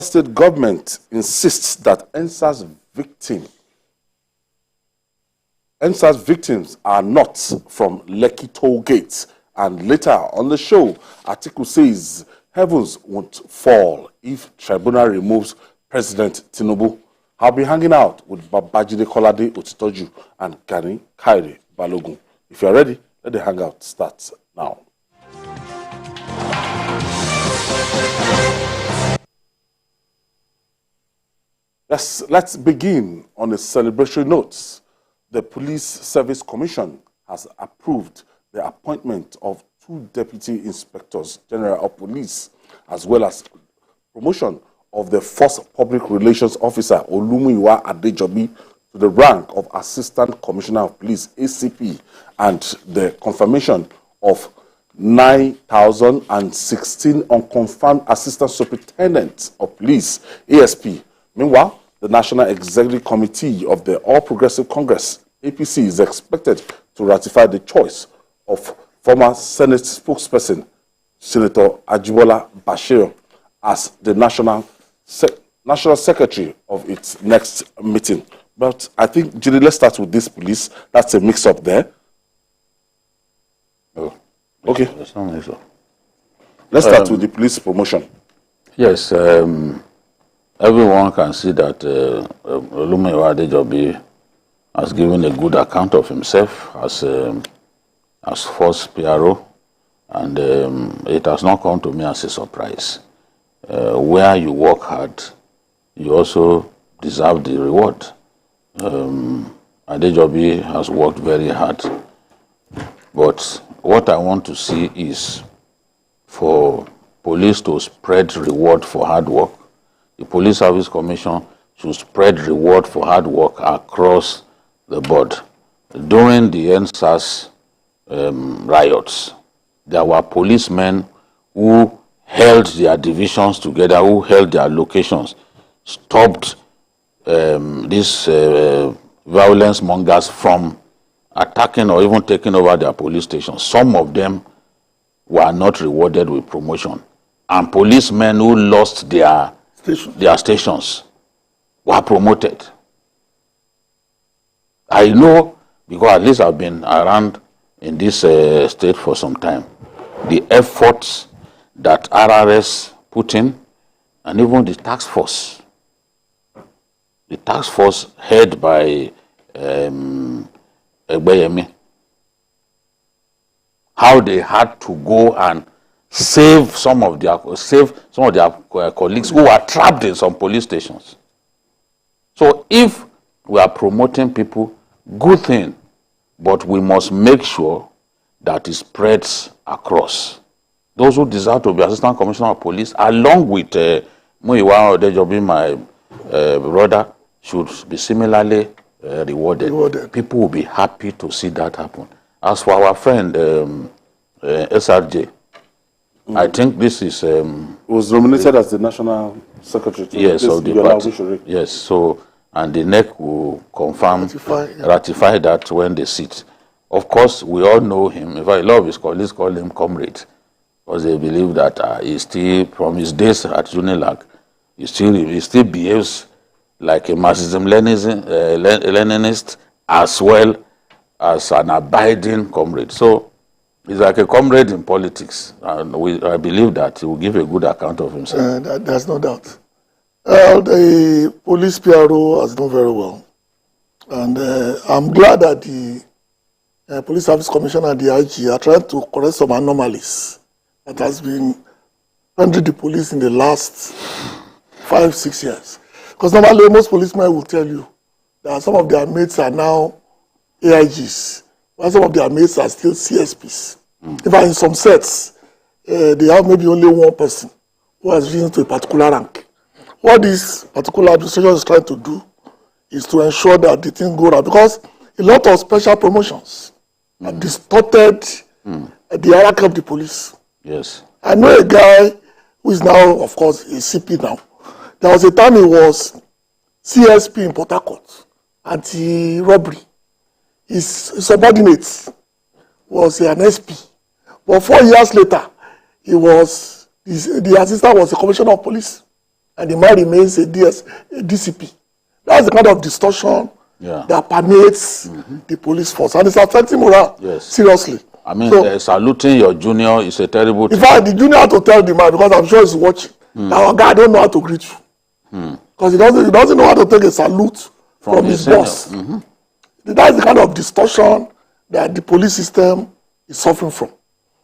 State government insists that NSAS victims are not from Lekki toll gates. And later on the show, article says heavens won't fall if tribunal removes President Tinubu. I'll be hanging out with Babajide Kolade Otitoju and Gani Kaire Balogun. If you're ready, let the hangout start now. Let's begin on a celebratory note. The Police Service Commission has approved the appointment of 2 Deputy Inspectors General of Police, as well as promotion of the first Public Relations Officer, Olumuyiwa Adejobi, to the rank of Assistant Commissioner of Police, ACP, and the confirmation of 9,016 unconfirmed Assistant Superintendents of Police, ASP. Meanwhile, the National Executive Committee of the All Progressive Congress, APC, is expected to ratify the choice of former Senate spokesperson, Senator Ajibola Bashir, as the National Secretary of its next meeting. But I think, Julie, let's start with this police. That's a mix-up there. Oh, okay. That's not mix-up. Let's start with the police promotion. Yes, everyone can see that Olumuyiwa Adejobi has given a good account of himself as first PRO, and it has not come to me as a surprise. Where you work hard, you also deserve the reward. Adejobi has worked very hard, but what I want to see is for police to spread reward for hard work. The Police Service Commission should spread reward for hard work across the board. During the NSAS riots, there were policemen who held their divisions together, who held their locations, stopped these violence mongers from attacking or even taking over their police stations. Some of them were not rewarded with promotion. And policemen who lost their stations were promoted. I know, because at least I've been around in this state for some time, the efforts that RRS put in, and even the task force head by Egbeyemi, how they had to go and save some of their colleagues who were trapped in some police stations. So if we are promoting people, good thing, but we must make sure that it spreads across. Those who deserve to be Assistant Commissioner of Police, along with Muyiwa Adejobi, my brother, should be similarly rewarded. People will be happy to see that happen. As for our friend SRJ, I think this is... was nominated as the National Secretary. Yes, of the party. Yes, so, and the NEC will confirm, ratify that when they sit. Of course, we all know him. In fact, a lot of his colleagues call him comrade, because they believe that he still, from his days at UNILAG, he still behaves like a Marxism-Leninist as well as an abiding comrade. So he's like a comrade in politics, and I believe that he will give a good account of himself. There's no doubt. The police PRO has done very well, and I'm glad that the Police Service Commission and the IG are trying to correct some anomalies that has been rendering the police in the last 5-6 years. Because normally most policemen will tell you that some of their mates are now AIGs, while some of their mates are still CSPs. In fact, in some sets, they have maybe only one person who has risen to a particular rank. What this particular administration is trying to do is to ensure that the thing goes around, because a lot of special promotions have distorted the hierarchy of the police. Yes. I know a guy who is now, of course, a CP now. There was a time he was CSP in Port Harcourt, anti-robbery. His subordinate was an SP. But 4 years later, the assistant was a commissioner of police. and the man remains a DCP. That's the kind of distortion that permeates the police force, and it's affecting morale seriously. I mean, saluting your junior is a terrible thing. In fact, the junior had to tell the man, because I'm sure he's watching, that our guy don't know how to greet you. Because he doesn't know how to take a salute from his boss. That's the kind of distortion that the police system is suffering from.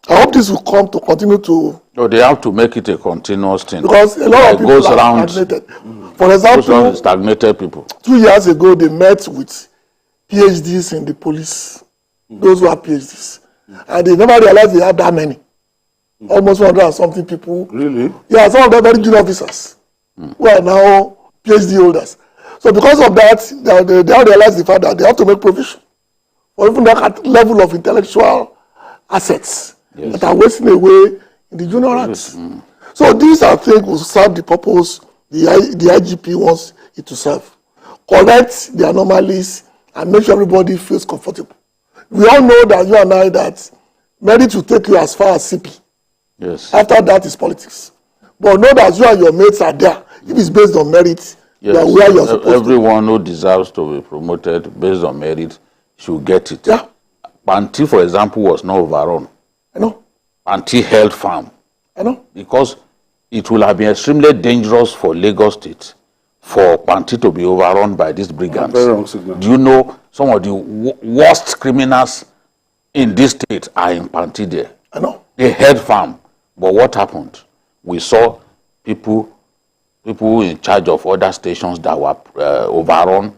I hope this will continue to... No, they have to make it a continuous thing. Because a lot of people are stagnated. For example, stagnated people. 2 years ago, they met with PhDs in the police, those who are PhDs. And they never realized they had that many. Almost 100 and something people. Really? Yeah, some of them very junior officers who are now PhD holders. So because of that, they have realized the fact that they have to make provision for even that level of intellectual assets that are wasting away in the junior ranks. So these are things will serve the purpose the IGP wants it to serve. Correct the anomalies and make sure everybody feels comfortable. We all know that you and I, that merit will take you as far as CP. Yes. After that is politics. But know that you and your mates are there. If it's based on merit, you are where you're supposed Everyone who deserves to be promoted based on merit should get it. Yeah. Panti, for example, was not overrun. I know. Panti held firm. I know. Because it will have been extremely dangerous for Lagos State for Panti to be overrun by these brigands. Very wrong signal. Do you know some of the worst criminals in this state are in Panti there? I know. They held firm. But what happened? We saw people in charge of other stations that were overrun,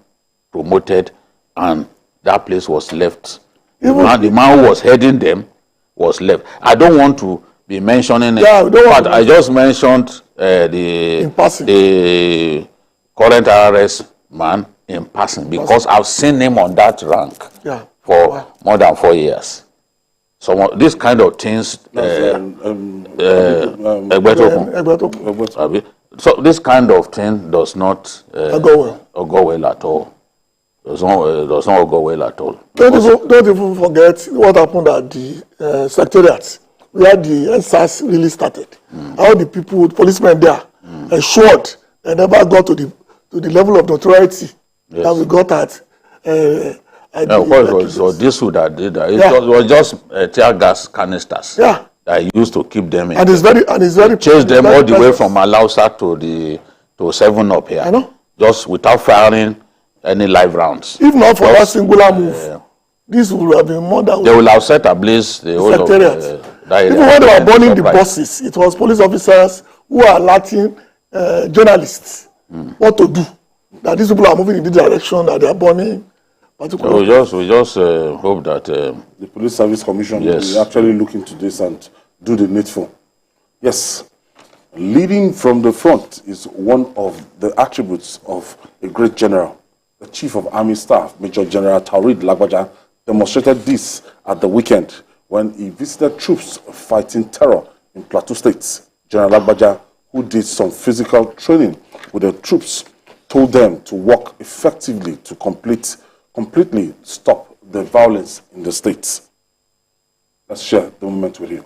promoted, and that place was left. The man who was heading them was left. I don't want to be mentioning it, but I just mentioned the current RS man in passing because I've seen him on that rank for more than 4 years. So this kind of things, so this kind of thing does not go well at all. Does not go well at all. Don't even forget what happened at the secretariat, where the NSAS really started. How the policemen there ensured they never got to the level of notoriety that we got at. Of course, so this would have did that. It was just tear gas canisters that used to keep them in. And it's very chase them all the way from Alausa to 7 up here. I know. Just without firing any live rounds. If not for that singular move, this would have been more than... They will have set ablaze the whole secretariat. Of that area. Even when they were burning the buses, it was police officers who are alerting journalists what to do. That these people are moving in the direction that they are burning. So we just hope that the Police Service Commission will actually look into this and do the needful. Yes, leading from the front is one of the attributes of a great general. The Chief of Army Staff, Major General Taoreed Lagbaja, demonstrated this at the weekend when he visited troops fighting terror in Plateau State. General Lagbaja, who did some physical training with the troops, told them to work effectively to completely stop the violence in the states. Let's share the moment with you.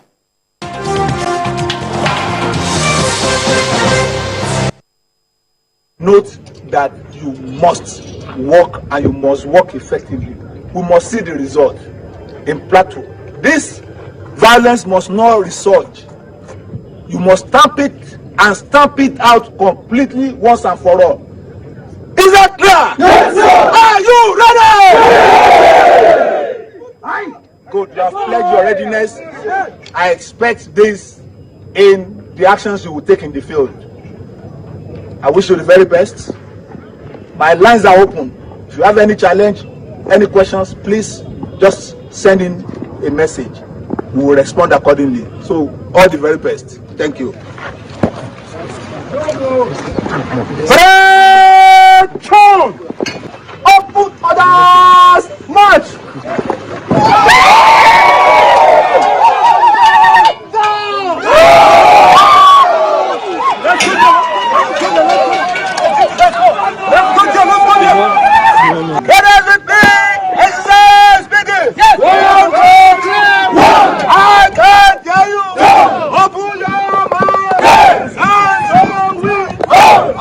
Note that you must work and you must work effectively. We must see the result in Plateau. This violence must not result. You must stamp it and stamp it out completely once and for all. Is that clear? Yes, sir. Are you ready? Yes. Good. You have pledged your readiness. I expect this in the actions you will take in the field. I wish you the very best. My lines are open. If you have any challenge, any questions, please just send in a message. We will respond accordingly. So, all the very best. Thank you. Turn! Open orders! March! Get everything exercise begin! Yes. I can't hear you! Open your mouth! Hands on wheel!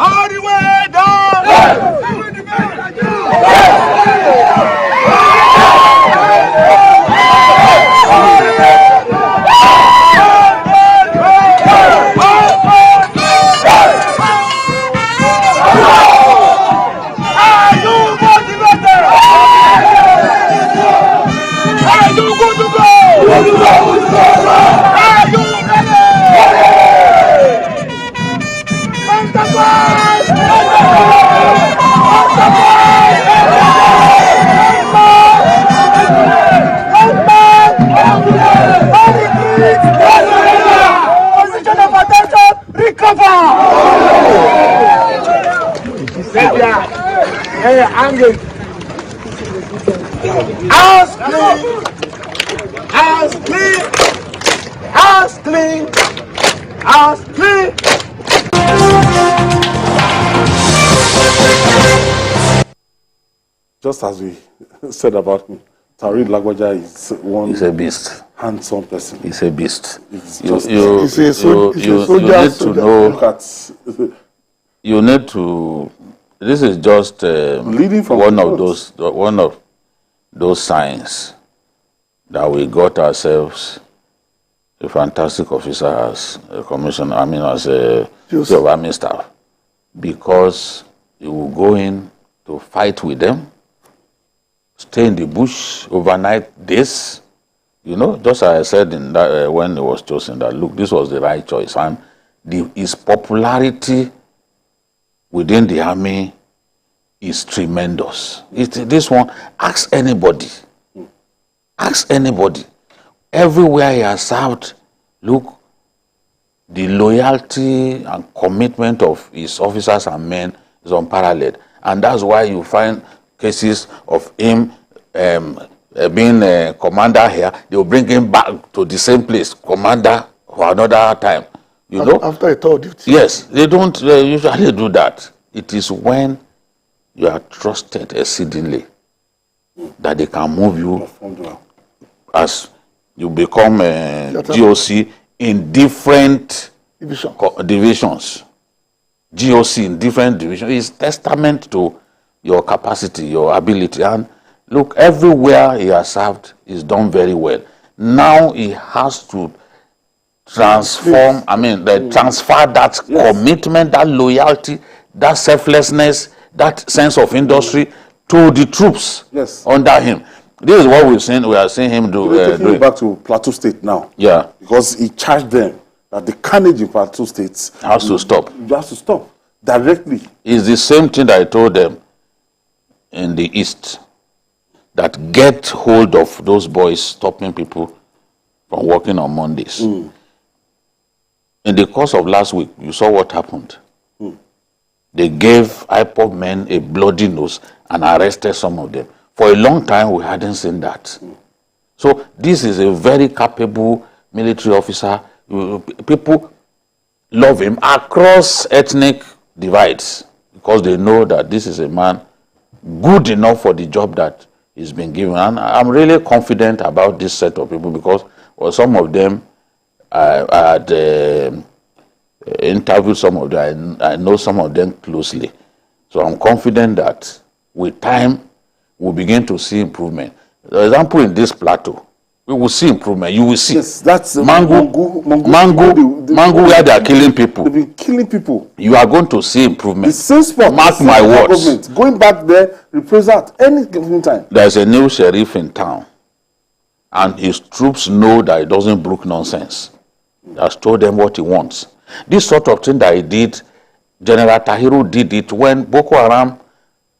Angry. House clean. House clean. House clean. House clean. Just as we said about him, Tarid Lagbaja is one. He's a beast. Handsome person. He's a beast. You need to know. Look at you need to. This is just leading from one of those signs that we got ourselves a fantastic officer as a commissioner. I mean, as a chief of army staff, because you will go in to fight with them, stay in the bush overnight days. You know, just as I said in that when it was chosen, that look, this was the right choice, and his popularity within the army is tremendous. This one, ask anybody. Ask anybody. Everywhere he has served, look, the loyalty and commitment of his officers and men is unparalleled. And that's why you find cases of him being a commander here, they will bring him back to the same place, commander for another time. You know? After a tour duty. Yes, they don't usually do that. It is when you are trusted exceedingly that they can move you as you become a GOC in different divisions. GOC in different divisions is testament to your capacity, your ability. And look, everywhere he has served is done very well. Now he has to transform, transfer that commitment, that loyalty, that selflessness, that sense of industry to the troops under him. This is what we are seeing him do. Taking back to Plateau State now. Yeah. Because he charged them that the carnage in Plateau State has to stop. You have to stop directly. It's the same thing that I told them in the East, that get hold of those boys stopping people from working on Mondays. In the course of last week, you saw what happened. They gave IPOB men a bloody nose and arrested some of them. For a long time, we hadn't seen that. So this is a very capable military officer. People love him across ethnic divides because they know that this is a man good enough for the job that he's been given. And I'm really confident about this set of people because some of them, I had interviewed some of them. I know some of them closely. So I'm confident that with time, we'll begin to see improvement. For example, in this plateau, we will see improvement. You will see. Yes, that's Mango, where they are killing people. They've been killing people. You are going to see improvement. The same spot. Mark my words. Going back there, reprisal at any given time. There's a new sheriff in town, and his troops know that he doesn't brook nonsense. He has told them what he wants. This sort of thing that he did, General Tahiru did it when Boko Haram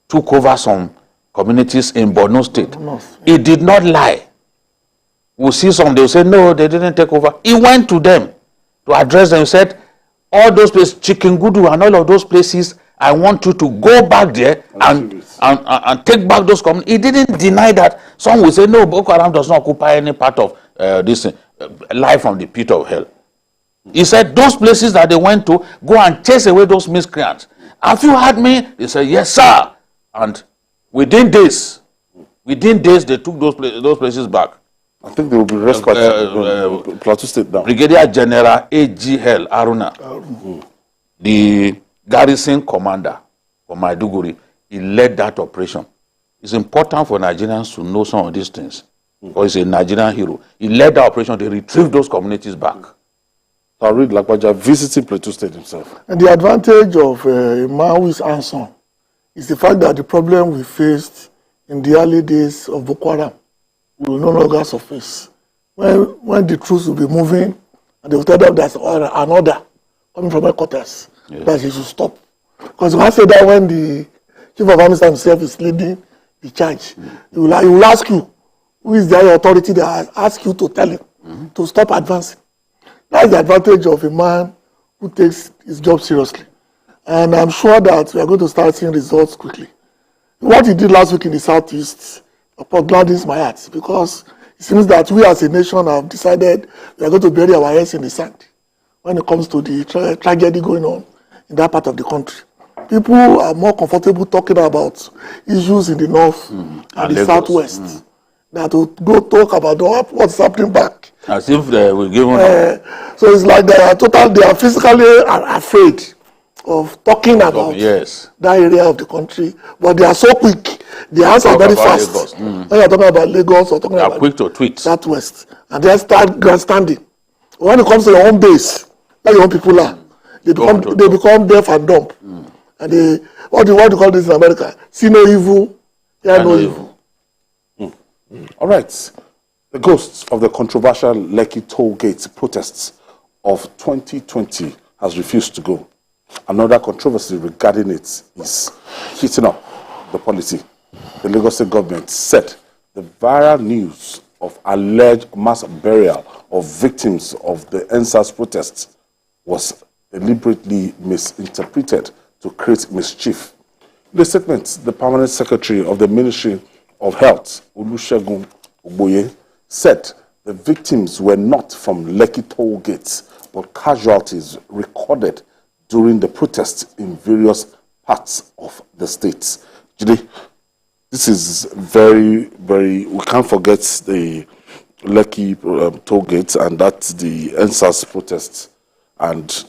took over some communities in Borno State. He did not lie. We'll see some, they'll say, no, they didn't take over. He went to them to address them. He said, all those places, Chikingudu and all of those places, I want you to go back there and take back those communities. He didn't deny that. Some will say, no, Boko Haram does not occupy any part of this life from the pit of hell. He said, those places that they went to, go and chase away those miscreants. Have you heard me? They said, yes, sir. And within days, they took those places back. I think they will be rescued Plateau State now. Brigadier General A.G.L. Aruna, the garrison commander for Maiduguri, he led that operation. It's important for Nigerians to know some of these things because he's a Nigerian hero. He led that operation. They retrieved those communities back. Tarid Lagbaja visiting Plateau State himself. And the advantage of a man who is handsome is the fact that the problem we faced in the early days of Boko Haram will no longer surface. When the troops will be moving, and they will tell them there's an order coming from headquarters that he should stop. Because you can't say that when the chief of army staff himself is leading the charge. He will ask you, who is the higher authority that ask you to tell him to stop advancing. That's the advantage of a man who takes his job seriously. And I'm sure that we are going to start seeing results quickly. What he did last week in the Southeast gladdens my heart, because it seems that we as a nation have decided we are going to bury our heads in the sand when it comes to the tragedy going on in that part of the country. People are more comfortable talking about issues in the north and the Lagos. southwest than to go talk about what's happening back. As if they were given So it's like they are physically afraid of talking about yes. that area of the country, but they are so quick. They answer very fast. When you're talking about Lagos or talking They are about quick to tweet. Southwest, and they start grandstanding. When it comes to your own base, like your own people are, they become deaf and dumb. And they what do you call this in America? See no evil, hear no evil. All right. The ghost of the controversial Lekki toll gate protests of 2020 has refused to go. Another controversy regarding it is heating up the policy. The Lagos State government said the viral news of alleged mass burial of victims of the NSAS protests was deliberately misinterpreted to create mischief. In the statement, the permanent secretary of the Ministry of Health, Olusegun Ogboye, said the victims were not from Lekki toll gates, but casualties recorded during the protests in various parts of the state. Judy, this is very, very, we can't forget the Lekki toll gates, and that's the NSAS protests. And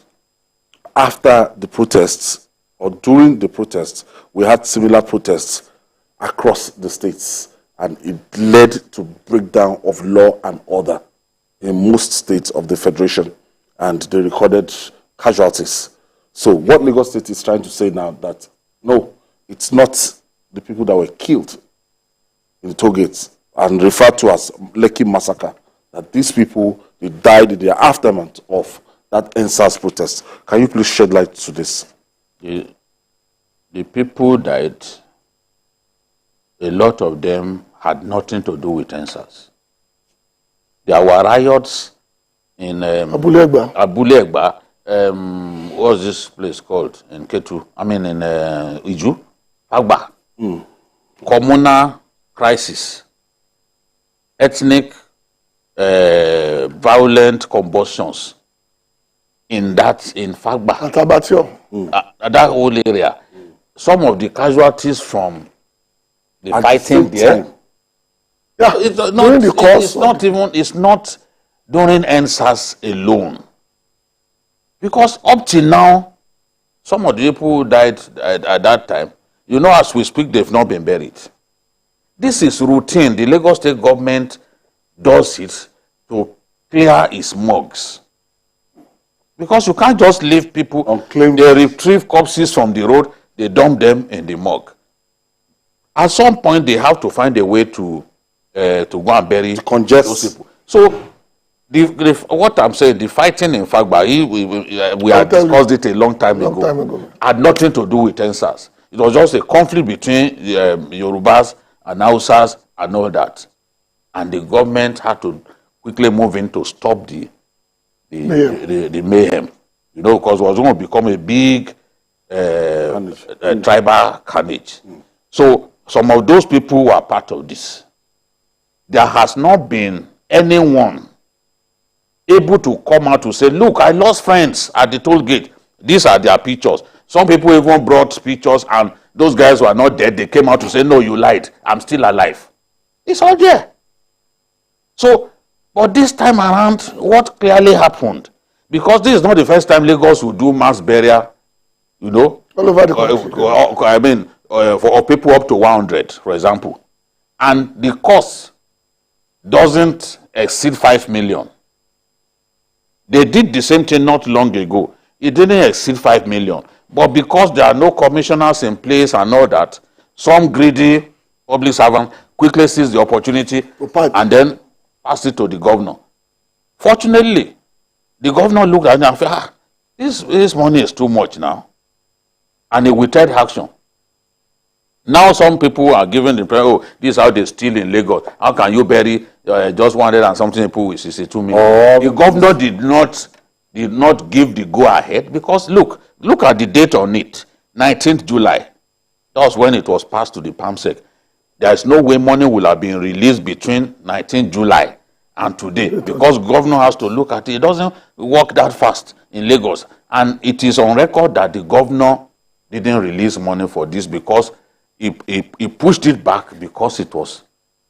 after the protests, or during the protests, we had similar protests across the states, and it led to breakdown of law and order in most states of the federation, and they recorded casualties. So what Lagos State is trying to say now that, no, it's not the people that were killed in the toll gates and referred to as Lekki massacre, that these people, they died in the aftermath of that NSAS protest. Can you please shed light to this? The people died, a lot of them had nothing to do with NSAS. There were riots in Abule Egba. What's this place called in Ketu? I mean in Iju, Agba. Communal crisis, ethnic violent combustions in Fagba, that whole area. Some of the casualties from the fighting there. Yeah, it's not during NSAS alone. Because up till now, some of the people who died at that time, you know, as we speak, they've not been buried. This is routine. The Lagos State government does it to clear its morgues. Because you can't just leave people unclaimed. They retrieve corpses from the road, they dump them in the morgue. At some point, they have to find a way to go and bury those people. So, what I'm saying, the fighting in Fagba, we had discussed it a long time ago. Had nothing to do with NSAS. It was just a conflict between Yorubas and Hausas and all that. And the government had to quickly move in to stop the mayhem. You know, because it was going to become a big tribal carnage. So some of those people were part of this. There has not been anyone able to come out to say, look, I lost friends at the toll gate. These are their pictures. Some people even brought pictures, and those guys were not dead. They came out to say, no, you lied. I'm still alive. It's all there. So, but this time around, what clearly happened? Because this is not the first time Lagos will do mass burial, you know, all over the country. I mean, for people up to 100, for example. And the cost doesn't exceed 5 million. They did the same thing not long ago. It didn't exceed 5 million. But because there are no commissioners in place and all that, some greedy public servant quickly sees the opportunity and then pass it to the governor. Fortunately, the governor looked at it and said, this money is too much now. and a withheld action. Now some people are given the impression, oh, this is how they steal in Lagos. How can you bury just 100 and something people with 62 million? The governor did not give the go-ahead because look at the date on it, 19th July. That was when it was passed to the PAMSEC. There is no way money will have been released between 19th July and today because governor has to look at it. It doesn't work that fast in Lagos. And it is on record that the governor didn't release money for this because he pushed it back because it was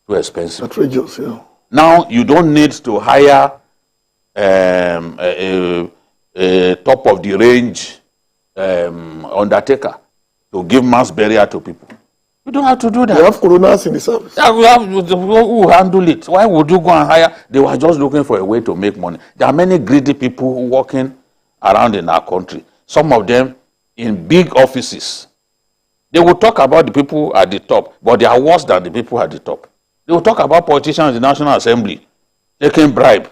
too expensive. Outrageous, yeah. Now you don't need to hire a top of the range undertaker to give mass burial to people. You don't have to do that. You have coroners in the service. Yeah, we have who handle it. Why would you go and hire? They were just looking for a way to make money. There are many greedy people working around in our country. Some of them in big offices. They will talk about the people at the top, but they are worse than the people at the top. They will talk about politicians in the National Assembly taking bribe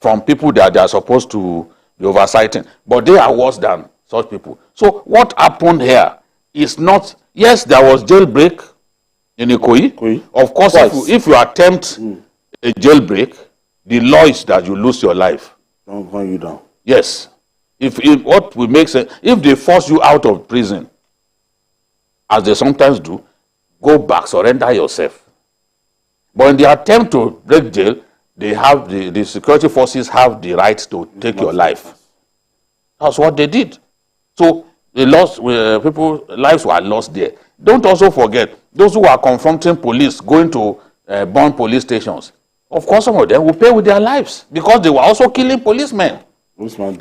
from people that they are supposed to be oversighting, but they are worse than such people. So what happened here is not, yes, there was jailbreak in Ikoyi. Of course, if you attempt a jailbreak, the law is that you lose your life. Don't run you down. Yes. If what will make sense, if they force you out of prison, as they sometimes do, go back, surrender yourself. But in the attempt to break jail, they have the security forces have the right to take your life. That's what they did. So they lost, people's lives were lost there. Don't also forget those who are confronting police, going to burn police stations. Of course, some of them will pay with their lives because they were also killing policemen. Policemen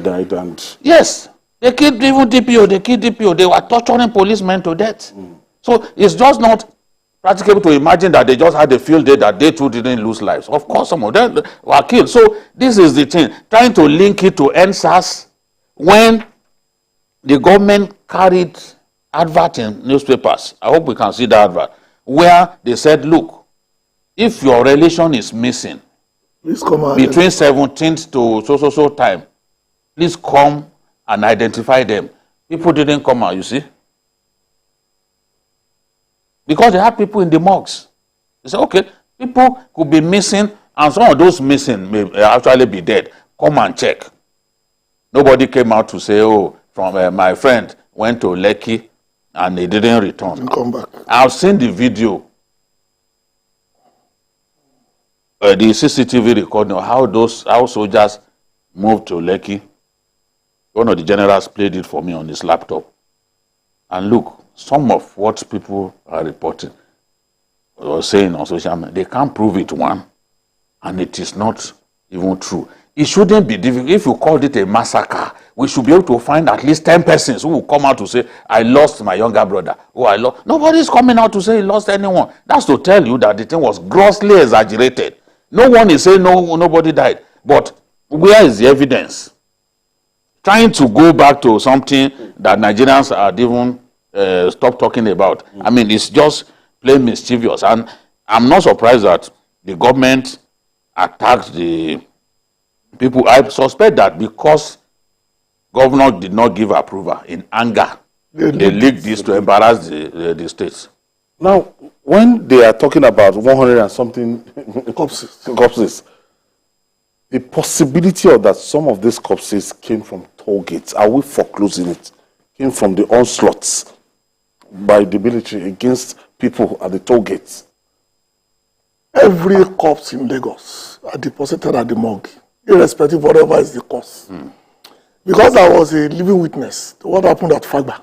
died, and yes, they killed even DPO. They killed DPO. They were torturing policemen to death. So it's just not practicable to imagine that they just had a field day that they too didn't lose lives. Of course, some of them were killed. So this is the thing, trying to link it to NSAS when the government carried advert in newspapers. I hope we can see the advert where they said, look, if your relation is missing Please come between 17th to so time, please come and identify them. People didn't come out, you see. Because they had people in the morgues. They said, okay, people could be missing, and some of those missing may actually be dead. Come and check. Nobody came out to say, oh, from my friend went to Lekki and he didn't return. Didn't come back. I've seen the video, the CCTV recording of how soldiers moved to Lekki. One of the generals played it for me on his laptop. And look, some of what people are reporting or saying on social media, they can't prove it, one, and it is not even true. It shouldn't be difficult. If you called it a massacre, we should be able to find at least 10 persons who will come out to say, I lost my younger brother. Oh, I lost. Nobody's coming out to say he lost anyone. That's to tell you that the thing was grossly exaggerated. No one is saying nobody died. But where is the evidence? Trying to go back to something that Nigerians are even stop talking about. I mean, it's just plain mischievous. And I'm not surprised that the government attacked the people. I suspect that because governor did not give approval in anger, they leaked this to embarrass the states. now when they are talking about 100 and something corpses, the possibility of that some of these corpses came from toll gates, are we foreclosing it? Came from the onslaughts by the military against people at the toll gates? Every corpse in Lagos are deposited at the morgue, irrespective of whatever is the cause. Because I was a living witness to what happened at Fagba.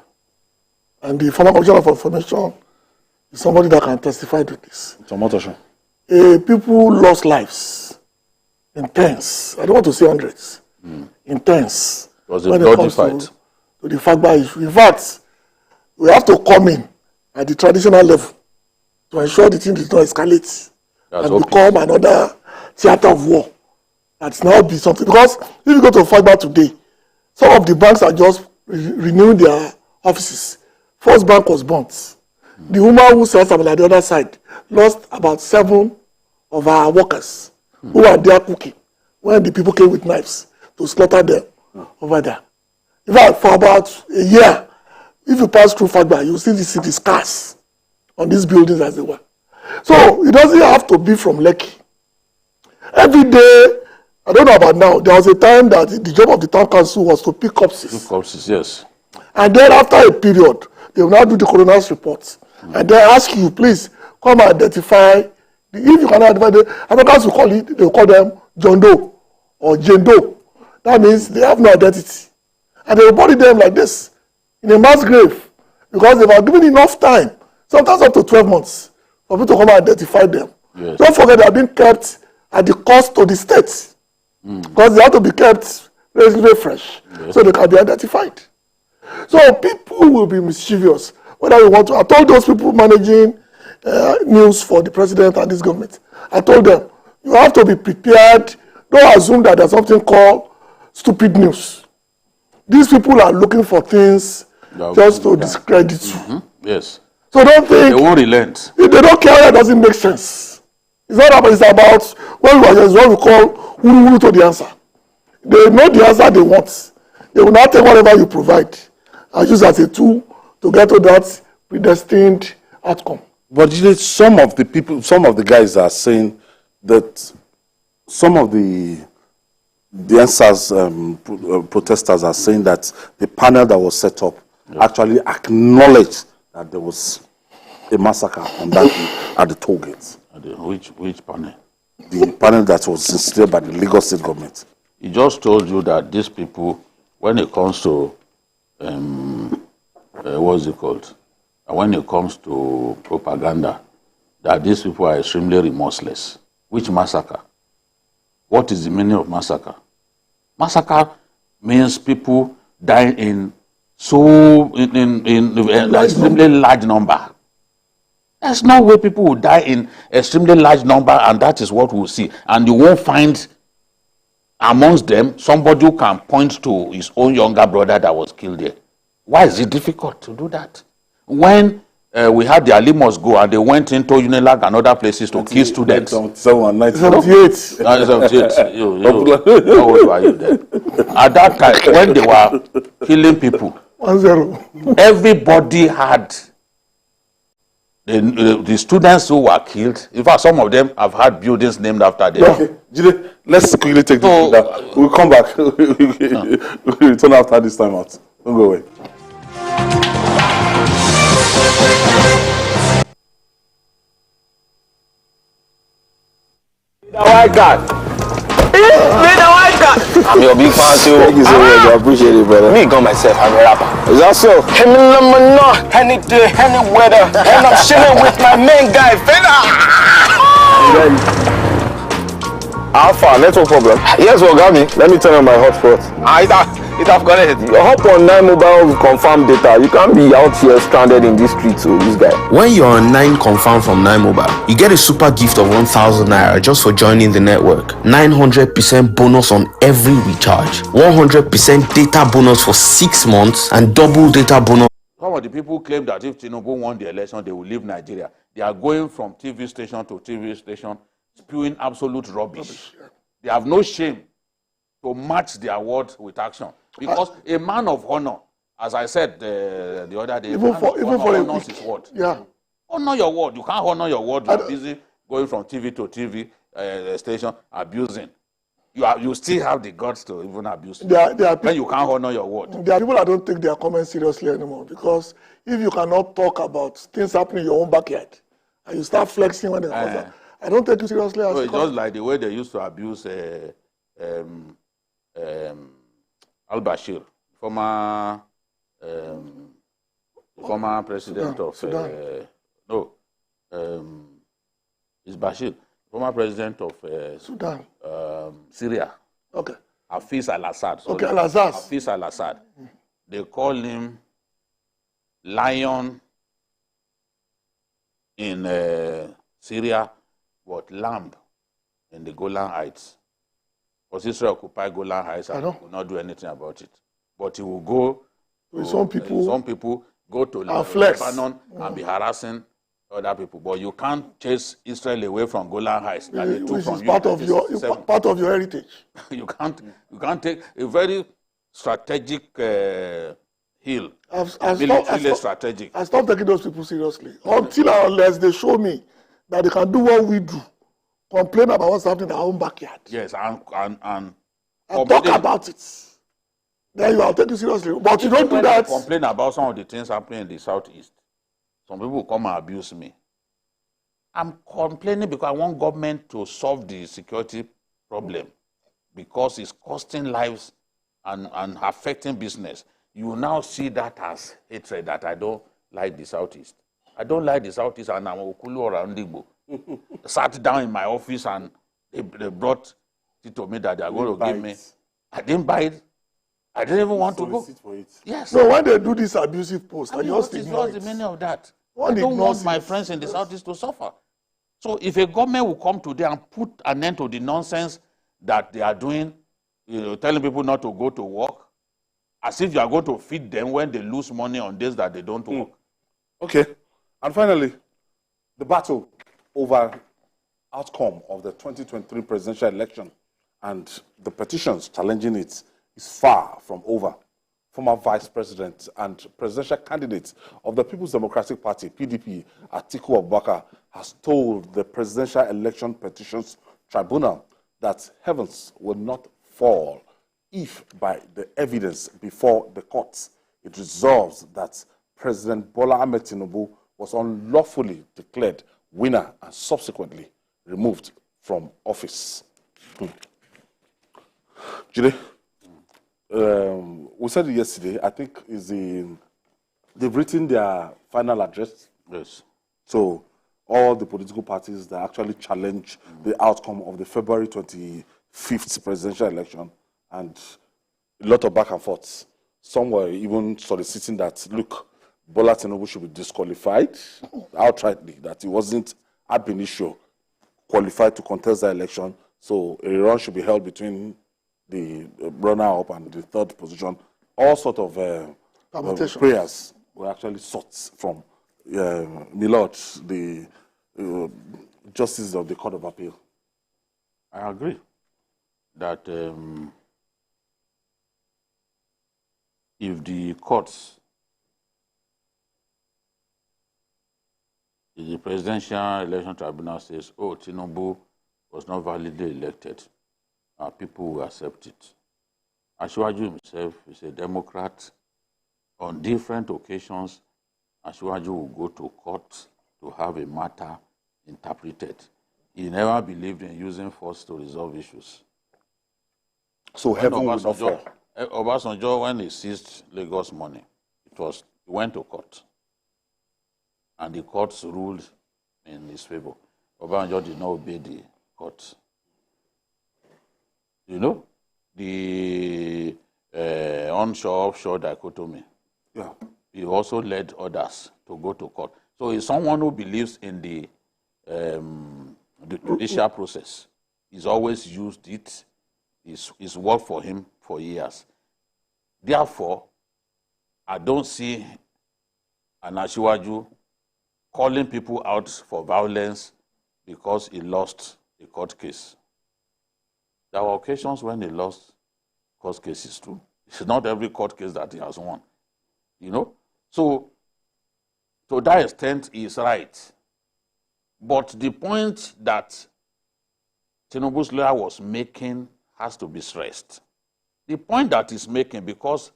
And the former commissioner for information is somebody that can testify to this. People lost lives in tens. I don't want to say hundreds. In tens. It was a bloody fight. To the Fagba issue. In fact, we have to come in at the traditional level to ensure the thing does not escalate and become another theater of war. That's now be something. Because if you go to Fagba today, some of the banks are just renewing their offices. First bank was burnt. The woman who sells on the other side lost about 7 of our workers who were there cooking when the people came with knives to slaughter them over there. In fact, for about a year, if you pass through Fagba, you see the scars on these buildings as they were. So it doesn't have to be from Lekki. Every day, I don't know about now, there was a time that the job of the town council was to pick corpses. Pick corpses, yes. And then after a period, they will now do the coroner's reports. And then ask you, please, come and identify. If you cannot identify the Africans will call it, they will call them John Doe or Jane Doe. That means they have no identity. And they will bury them like this, in a mass grave, because they were given enough time, sometimes up to 12 months, for people to come and identify them. Yes. Don't forget they are being kept at the cost to the state, because they have to be kept relatively fresh, so they can be identified. So people will be mischievous, whether you want to. I told those people managing news for the president and this government, I told them, you have to be prepared. Don't assume that there's something called stupid news. These people are looking for things just to discredit you. Yes. So don't think. They won't relent. If they don't care, it doesn't make sense. It's not about, it's about what we call wuru to the answer. They know the answer they want. They will not take whatever you provide and use as a tool to get to that predestined outcome. But you know, some of the guys are saying that some of the NSAS protesters are saying that the panel that was set up actually acknowledged that there was a massacre on that day at the toll gates. Which panel? The panel that was instituted by the Lagos state government. He just told you that these people, when it comes to, what's it called? When it comes to propaganda, that these people are extremely remorseless. Which massacre? What is the meaning of massacre? Massacre means people dying in extremely large number. There's no way people will die in extremely large number, and that is what we'll see. And you won't find amongst them somebody who can point to his own younger brother that was killed there. Why is it difficult to do that? When we had the Ali Must Go and they went into Unilag and other places to kill students. 78. How old were you then? At that time, when they were killing people, 1-0. everybody had the students who were killed. In fact, some of them have had buildings named after them. Okay, Jide, let's quickly take this down. We'll come back. We'll return after this time out. Don't go away. The white card. Me the white card. I'm your big fan too. Thank you so much. I appreciate it, brother. Me got myself. I'm a rapper. Is that so? Any day, any weather, and I'm chilling with my main guy, Fena. Alpha, network problem. Yes, well, got me. Let me turn on my hotspot. It have connected. You hop on 9 mobile confirm data. You can't be out here stranded in this street, so this guy. When you're on 9 confirm from 9 mobile, you get a super gift of 1,000 naira just for joining the network. 900% bonus on every recharge. 100% data bonus for 6 months and double data bonus. Some of the people claim that if Tinubu won the election, they will leave Nigeria. They are going from TV station to TV station, spewing absolute rubbish. They have no shame to match their word with action. Because a man of honor, as I said the other day, Even for honors his word. Yeah. Honor your word. You can't honor your word. You are busy going from TV to TV station, abusing. You still have the guts to even abuse. There are when you can't honor your word. There are people that don't take their comments seriously anymore, because if you cannot talk about things happening in your own backyard and you start flexing when they come, I don't take you seriously. So it's just like the way they used to abuse Al-Bashir, former president of it's Bashir, former president of Sudan, Syria. Okay. Hafiz al-Assad. Okay, al-Assad. Hafiz al-Assad. They call him lion in Syria, but lamb in the Golan Heights. Because Israel occupied Golan Heights and will not do anything about it. But he will go to some people go to Lebanon and be harassing other people. But you can't chase Israel away from Golan Heights. Which is part of your heritage. you can't take a very strategic hill, I've militarily strategic. I stopped taking those people seriously until or unless they show me that they can do what we do, complain about what's happening in our own backyard. Yes, and talk about it. Then you are taking seriously. But you don't do that. Complain about some of the things happening in the southeast. Some people come and abuse me. I'm complaining because I want government to solve the security problem because it's costing lives and affecting business. You now see that as hatred, that I don't like the southeast. I don't like the southeast, and I'm Okulu or Andigbo. Sat down in my office and they brought it to me that they are going to give me. I didn't buy it. I didn't even want to go. Yes. No, when they do this abusive post, I just ignore what's the meaning of that? I don't want my friends in the southeast to suffer. So if a government will come today and put an end to the nonsense that they are doing, telling people not to go to work, as if you are going to feed them when they lose money on days that they don't work. Okay. And finally, the battle over outcome of the 2023 presidential election and the petitions challenging it is far from over. Former Vice President and presidential candidate of the People's Democratic Party, PDP, Atiku Abubakar, has told the Presidential Election Petitions Tribunal that heavens will not fall if, by the evidence before the courts, it resolves that President Bola Ahmed Tinubu was unlawfully declared winner and subsequently removed from office. Jide, we said it yesterday, I think they've written their final address. Yes. So all the political parties that actually challenge the outcome of the February 25th presidential election, and a lot of back and forth. Some were even soliciting that, look, Bola Tinubu should be disqualified outrightly, that he wasn't ab initio qualified to contest the election. So a run should be held between the runner-up and the third position. All sort of prayers were actually sought from Milord, the justice of the Court of Appeal. I agree that if the courts, if the Presidential Election Tribunal says, oh, Tinubu was not validly elected, people will accept it. Asiwaju himself is a Democrat. On different occasions, Asiwaju will go to court to have a matter interpreted. He never believed in using force to resolve issues. So heaven will not fall. Obasanjo, when he seized Lagos money, he went to court. And the courts ruled in his favor. Obasanjo did not obey the court. You know, the onshore, offshore dichotomy. Yeah. He also led others to go to court. So he's someone who believes in the judicial process. He's always used it. It's worked for him for years. Therefore, I don't see an Asiwaju calling people out for violence because he lost a court case. There were occasions when he lost court cases too. It's not every court case that he has won. You know? So, to that extent, he is right. But the point that Tinubu's lawyer was making has to be stressed. The point that he's making, because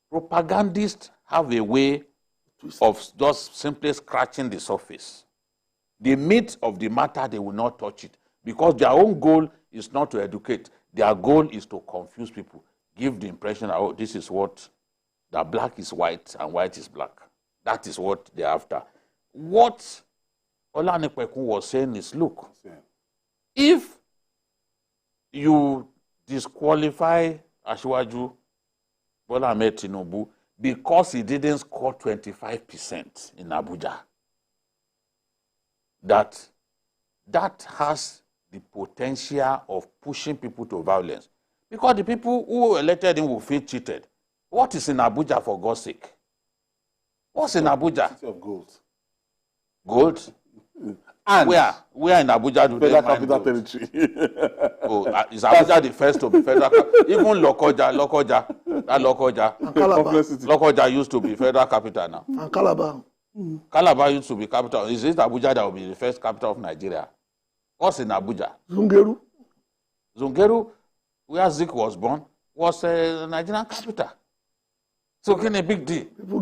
propagandists have a way of just simply scratching the surface. The meat of the matter, they will not touch it, because their own goal is not to educate. Their goal is to confuse people, give the impression that, oh, this is what, that black is white and white is black. That is what they're after. What Olanipekun was saying is, look, if you disqualify Asiwaju Bola Ahmed Tinubu because he didn't score 25% in Abuja, that has the potential of pushing people to violence. Because the people who elected him will feel cheated. What is in Abuja, for God's sake? What's in Abuja? City of gold. Gold? And where in Abuja do they Federal mine Capital gold? Territory. Oh, is Abuja the first to be federal capital? Even Lokoja, Lokoja used to be federal capital now. And Calabar. Calabar used to be capital. Is it Abuja that will be the first capital of Nigeria? What's in Abuja? Zungeru, where Zik was born, was a Nigerian capital. So, can a big deal? People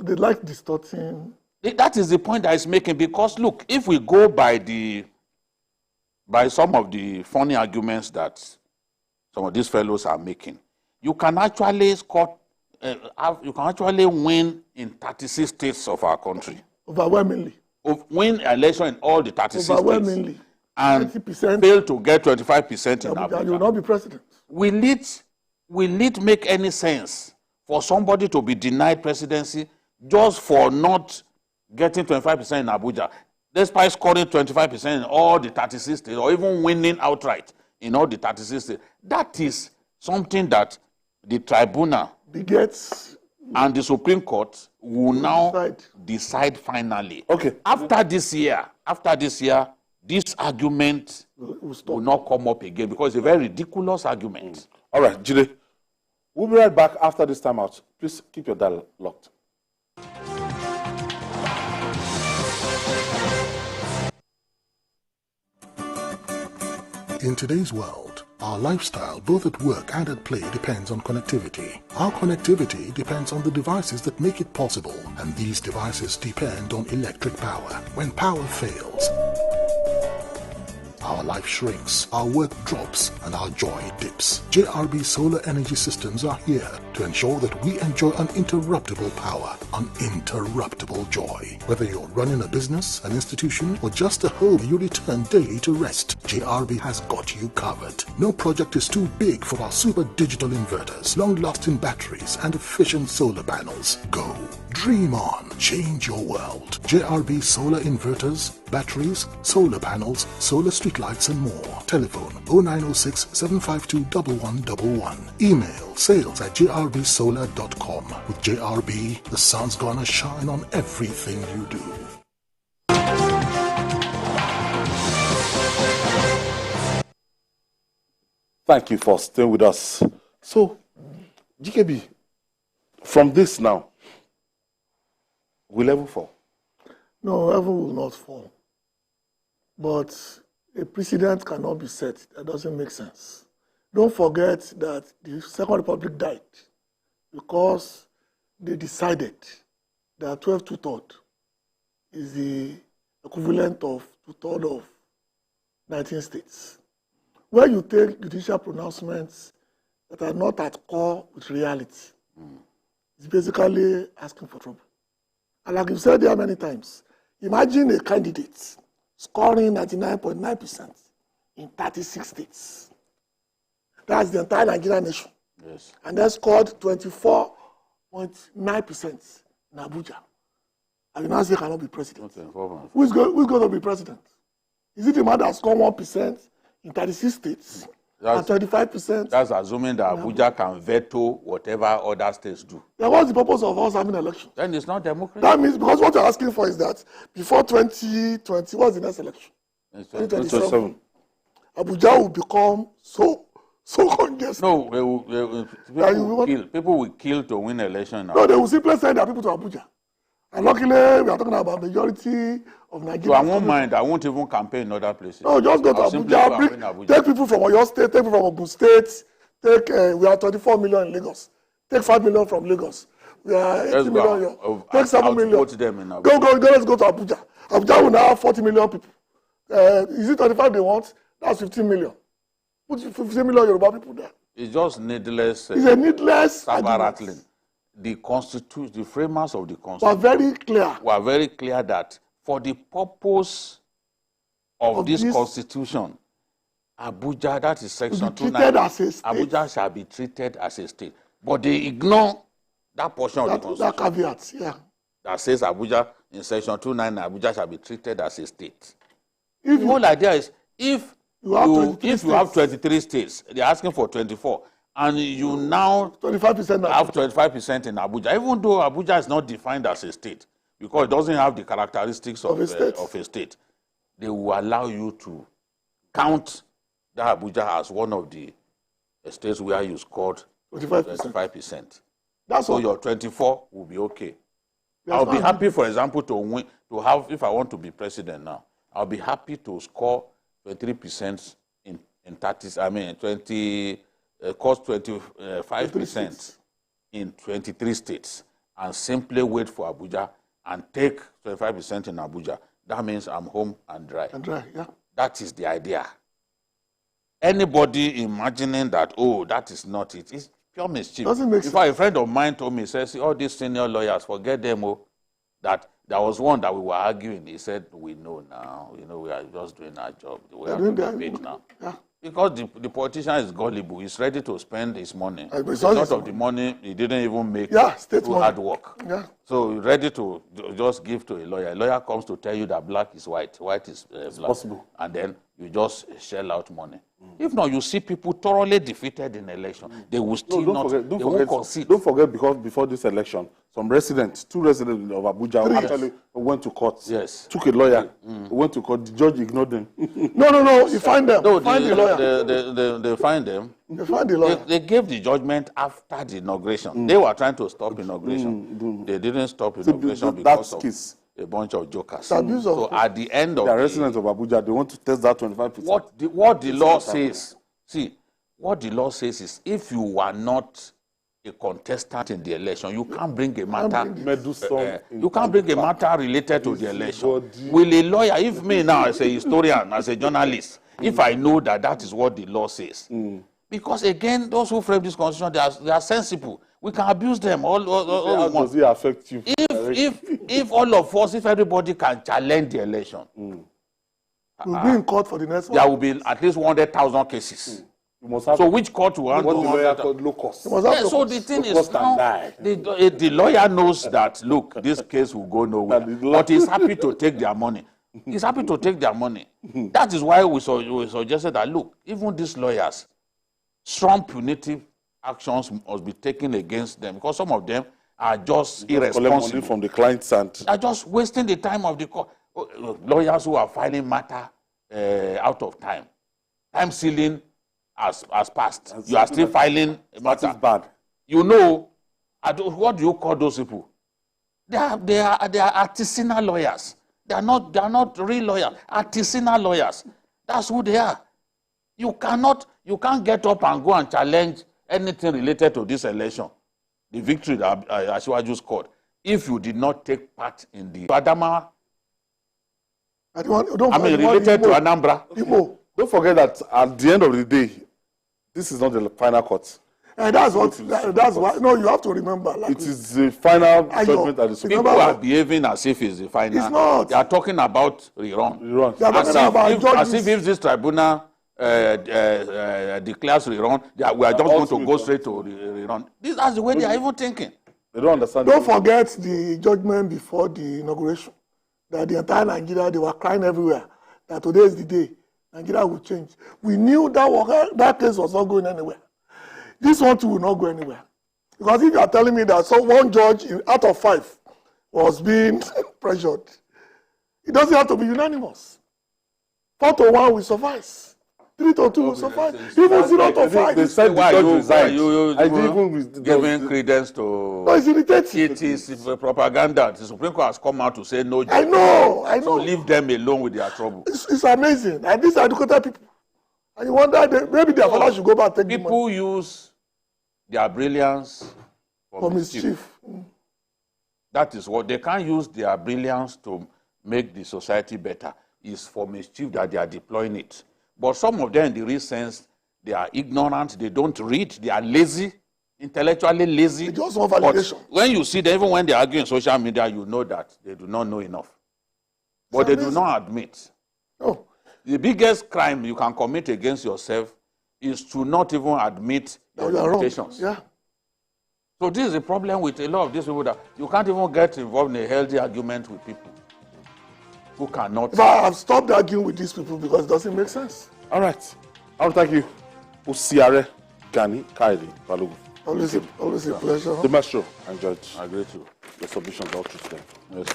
they like distorting. That is the point that is making, because look, if we go by some of the funny arguments that some of these fellows are making, you can actually win in 36 states of our country. Overwhelmingly. Win election in all the 36 Overwhelmingly. states. And 90%. fail to get 25% in Abuja. You will not be president. Will it make any sense for somebody to be denied presidency just for not getting 25% in Abuja, despite scoring 25% in all the 36 states, or even winning outright in all the 36 states? That is something that the tribunal begets and the Supreme Court will now decide finally. Okay. After this year, this argument will not come up again, because it's a very ridiculous argument. All right, Jide, we'll be right back after this time out. Please keep your dial locked. In today's world, our lifestyle, both at work and at play, depends on connectivity. Our connectivity depends on the devices that make it possible, and these devices depend on electric power. When power fails, our life shrinks, our work drops, and our joy dips. JRB Solar Energy Systems are here to ensure that we enjoy uninterruptible power, uninterruptible joy. Whether you're running a business, an institution, or just a home you return daily to rest, JRB has got you covered. No project is too big for our super digital inverters, long-lasting batteries, and efficient solar panels. Go. Dream on. Change your world. JRB solar inverters, batteries, solar panels, solar streetlights, and more. Telephone 0906 752 1111. Email sales@jrbsolar.com. With JRB, the sun's gonna shine on everything you do. Thank you for staying with us. So, GKB, from this now, will level fall? No, level will not fall. But a precedent cannot be set. That doesn't make sense. Don't forget that the Second Republic died because they decided that 12 2/3 is the equivalent of 2/3 of 19 states. Where you take judicial pronouncements that are not at core with reality, it's basically asking for trouble. And like you've said there many times, imagine a candidate scoring 99.9% in 36 states. That's the entire Nigerian nation. Yes. And then scored 24.9% in Abuja. And you now say cannot be president. Who's going to be president? Is it the man that scored 1% in 36 states? And 25%? That's assuming that Abuja can veto whatever other states do. Then what's the purpose of us having elections? Then it's not democracy. That means, because what you're asking for is that before 2020, what's the next election? 2027. Abuja will become so congested. No, people will kill to win election now. No, they will simply send their people to Abuja. And luckily, we are talking about majority of Nigeria. So I won't mind. I won't even campaign in other places. No, just go to Abuja. Take people from your state, take people from Ogun State. We are 24 million in Lagos. Take 5 million from Lagos. We are 80 million here. Take 7 million. Let's go to Abuja. Abuja will now have 40 million people. Is it 25 they want? That's 15 million. Put 15 million Yoruba people there. It's just needless. It's a needless rattling. The Constitution, the framers of the Constitution were very clear that for the purpose of this Constitution, Abuja, that is Section 290, Abuja shall be treated as a state. But they ignore that portion of the Constitution. That caveat, yeah. That says Abuja, in Section 290, Abuja shall be treated as a state. The whole idea is, if you have 23 states, they're asking for 24, and you now 25% have 25% in Abuja, even though Abuja is not defined as a state, because it doesn't have the characteristics of a state. they will allow you to count that Abuja as one of the states where you scored 25%. That's so all. your 24 will be okay. Yes, I'll be happy, for example, to win, to have, if I want to be president now, I'll be happy to score 23% in 30, I mean, 25% in 23 states and simply wait for Abuja and take 25% in Abuja. That means I'm home and dry. And dry, yeah. That is the idea. Anybody imagining that, oh, that is not it, it's pure mischief. Doesn't make In sense. fact, a friend of mine told me, he says, all these senior lawyers, forget them, oh, that there was one that we were arguing. He said, we know now, you know, we are just doing our job. We are doing paid now. Yeah. Because the politician is gullible. He's ready to spend his money. A it's lot not of his the money he didn't even make state through money. hard work. Yeah. So he's ready to just give to a lawyer. A lawyer comes to tell you that black is white, white is black. Possible. And then you just shell out money. If not, you see people thoroughly defeated in election. They will still Don't won't concede. Don't forget, because before this election, some residents, 2 residents of Abuja actually went to court. Yes. Took a lawyer, went to court. The judge ignored them. No. You find them. No, Find the lawyer. they find them. They find the lawyer. They gave the judgment after the inauguration. They were trying to stop inauguration. They didn't stop inauguration because of a bunch of jokers. So at the end of the residents of Abuja, they want to test that 25%. What the law says, what the law says is, if you are not a contestant in the election, you can't bring a matter. You can't bring a matter related to the election. Will a lawyer, if me now as a historian, as a journalist, if I know that that is what the law says, because again, those who frame this constitution, they are sensible. We can abuse them. How does it affect you? If all of us, if everybody can challenge the election, we'll be in court for the next one. There will be at least 100,000 cases. You must have so which court will handle what the lawyer called low cost? Yeah, so the thing is now, the lawyer knows that, look, this case will go nowhere, but he's happy to take their money. He's happy to take their money. That is why we suggested that, look, even these lawyers, strong punitive actions must be taken against them, because some of them are just irresponsible. Collect money from the client's hand. They are just wasting the time of the court. Lawyers who are filing matter out of time. Time ceiling has passed. You are still filing matter. That is bad. You know, what do you call those people? They are artisanal lawyers. They are not real lawyers. Artisanal lawyers. That's who they are. You can't get up and go and challenge anything related to this election, the victory that Asiwaju scored, if you did not take part in the Adama. Related to Anambra. Don't forget that at the end of the day, this is not the final court. And that's why. No, you have to remember. Like, it is the final judgment that is. People are behaving as if it's the final. It's not. They are talking about rerun. They are talking about as if this tribunal declares rerun, we are just going to go straight to rerun. That's the way they are even thinking. They don't understand. Don't forget the judgment before the inauguration. That the entire Nigeria, they were crying everywhere. That today is the day. Nigeria will change. We knew that case was not going anywhere. This one too will not go anywhere. Because if you are telling me that one judge out of 5 was being pressured, it doesn't have to be unanimous. 4-1 will suffice. 3-2 will suffice. Even 0-5. They said why you giving credence to? No, it's irritating. It is propaganda. The Supreme Court has come out to say no. I know. So leave them alone with their trouble. It's amazing. And these are educated people. And you wonder, maybe their father should go back and take people the money. Use their brilliance for mischief. That is what they can't use their brilliance to make the society better. It's for mischief that they are deploying it. But some of them, in the real sense, they are ignorant, they don't read, they are lazy, intellectually lazy. They just want validation. But when you see them, even when they argue in social media, you know that they do not know enough. But they do not admit. No. The biggest crime you can commit against yourself is to not even admit your limitations. Yeah. So this is the problem with a lot of these people, that you can't even get involved in a healthy argument with people who cannot. But I've stopped arguing with these people because it doesn't make sense. All right. I want to thank you, Osiare Gani Kairi Balogun. Always a pleasure. The maestro, I enjoyed. I agree too. The submissions all through today. Yes.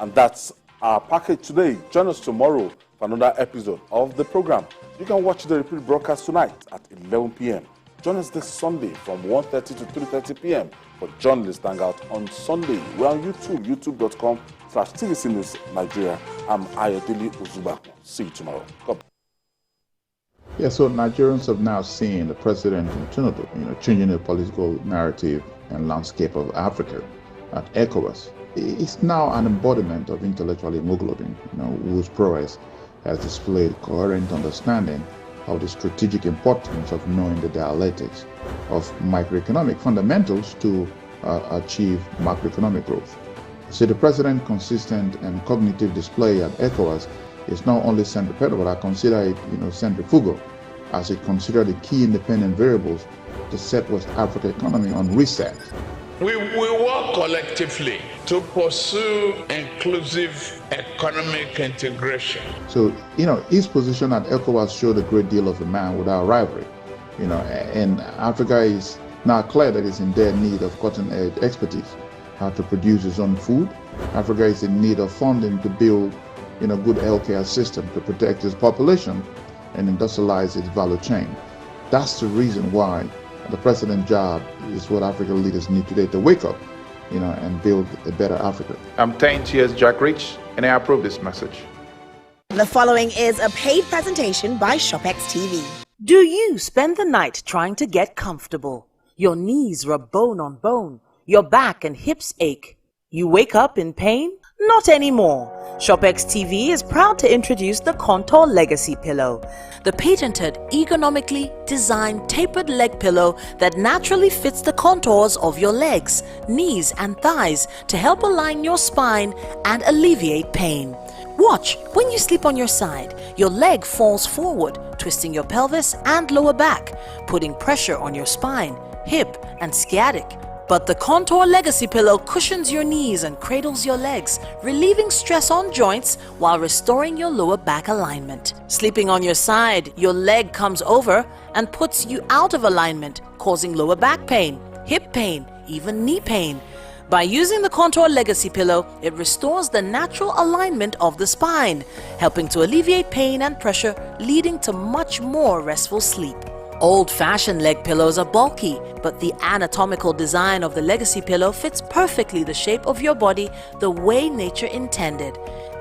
And that's our package today. Join us tomorrow for another episode of the program. You can watch the repeat broadcast tonight at 11 p.m. Join us this Sunday from 1:30 to 3:30 p.m. for Journalist Hangout on Sunday. We're on YouTube, youtube.com/TVC News Nigeria. I'm Ayodele Uzubako. See you tomorrow. Yeah, so Nigerians have now seen the president Tinubu, changing the political narrative and landscape of Africa at ECOWAS. It's now an embodiment of intellectual hemoglobin, whose prowess has displayed coherent understanding of the strategic importance of knowing the dialectics of microeconomic fundamentals to achieve macroeconomic growth. See, the president's consistent and cognitive display at ECOWAS is not only centripetal, but I consider it, centrifugal, as it considers the key independent variables to set West Africa economy on reset. We work collectively to pursue inclusive economic integration. So, his position at ECOWAS showed a great deal of a man without rivalry. And Africa is now clear that it's in their need of cutting-edge expertise, how to produce its own food. Africa is in need of funding to build, good healthcare system to protect its population and industrialize its value chain. That's the reason why the president's job is what African leaders need today to wake up, and build a better Africa. I'm 10 years Jack Rich, and I approve this message. The following is a paid presentation by ShopX TV. Do you spend the night trying to get comfortable? Your knees rub bone on bone. Your back and hips ache. You wake up in pain? Not anymore. ShopX TV is proud to introduce the Contour Legacy Pillow, the patented, ergonomically designed tapered leg pillow that naturally fits the contours of your legs, knees, and thighs to help align your spine and alleviate pain. Watch, when you sleep on your side, your leg falls forward, twisting your pelvis and lower back, putting pressure on your spine, hip, and sciatic. But the Contour Legacy Pillow cushions your knees and cradles your legs, relieving stress on joints while restoring your lower back alignment. Sleeping on your side, your leg comes over and puts you out of alignment, causing lower back pain, hip pain, even knee pain. By using the Contour Legacy Pillow, it restores the natural alignment of the spine, helping to alleviate pain and pressure, leading to much more restful sleep. Old-fashioned leg pillows are bulky, but the anatomical design of the Legacy Pillow fits perfectly the shape of your body the way nature intended.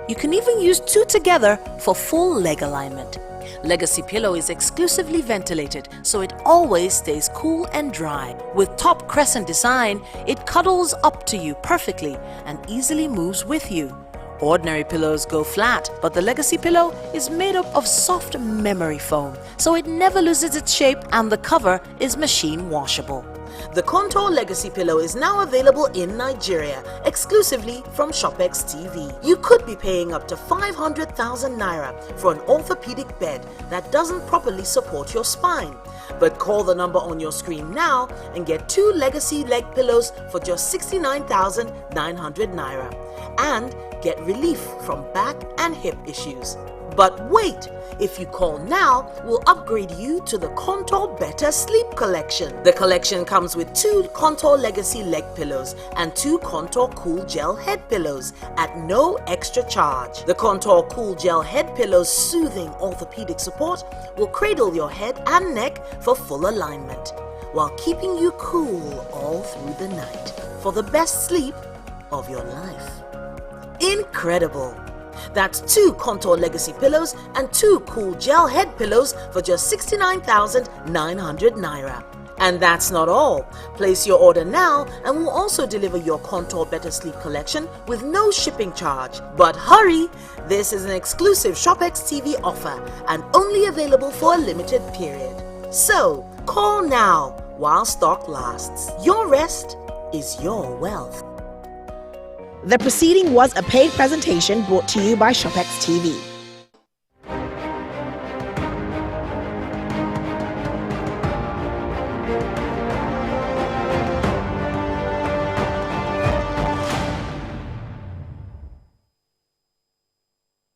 You can even use two together for full leg alignment. Legacy Pillow is exclusively ventilated, so it always stays cool and dry. With top crescent design, it cuddles up to you perfectly and easily moves with you. Ordinary pillows go flat, but the Legacy Pillow is made up of soft memory foam, so it never loses its shape and the cover is machine washable. The Contour Legacy Pillow is now available in Nigeria, exclusively from ShopX TV. You could be paying up to 500,000 naira for an orthopedic bed that doesn't properly support your spine. But call the number on your screen now and get 2 Legacy leg pillows for just 69,900 naira. And get relief from back and hip issues. But wait, if you call now, we'll upgrade you to the Contour Better Sleep Collection. The collection comes with 2 Contour Legacy leg pillows and 2 Contour Cool Gel head pillows at no extra charge. The Contour Cool Gel head pillows' soothing orthopedic support will cradle your head and neck for full alignment, while keeping you cool all through the night for the best sleep of your life. Incredible! That's 2 Contour Legacy pillows and 2 Cool Gel head pillows for just 69,900 naira. And that's not all. Place your order now and we'll also deliver your Contour Better Sleep collection with no shipping charge. But hurry! This is an exclusive ShopX TV offer and only available for a limited period. So, call now while stock lasts. Your rest is your wealth. The proceeding was a paid presentation brought to you by ShopX TV.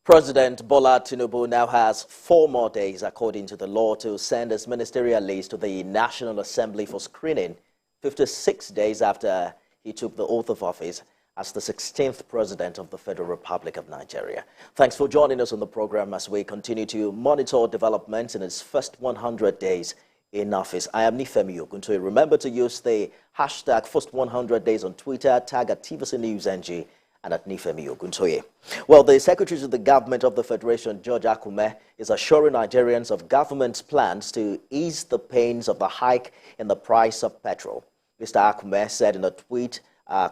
President Bola Tinubu now has 4 more days, according to the law, to send his ministerial list to the National Assembly for screening, 56 days after he took the oath of office. as the 16th President of the Federal Republic of Nigeria. Thanks for joining us on the program as we continue to monitor developments in its first 100 days in office. I am Nifemi Oguntoye. Remember to use the hashtag first 100 days on Twitter, tag at TVC News NG and at Nifemi Oguntoye. Well, the Secretary to the Government of the Federation, George Akume, is assuring Nigerians of government's plans to ease the pains of the hike in the price of petrol. Mr. Akume said in a tweet,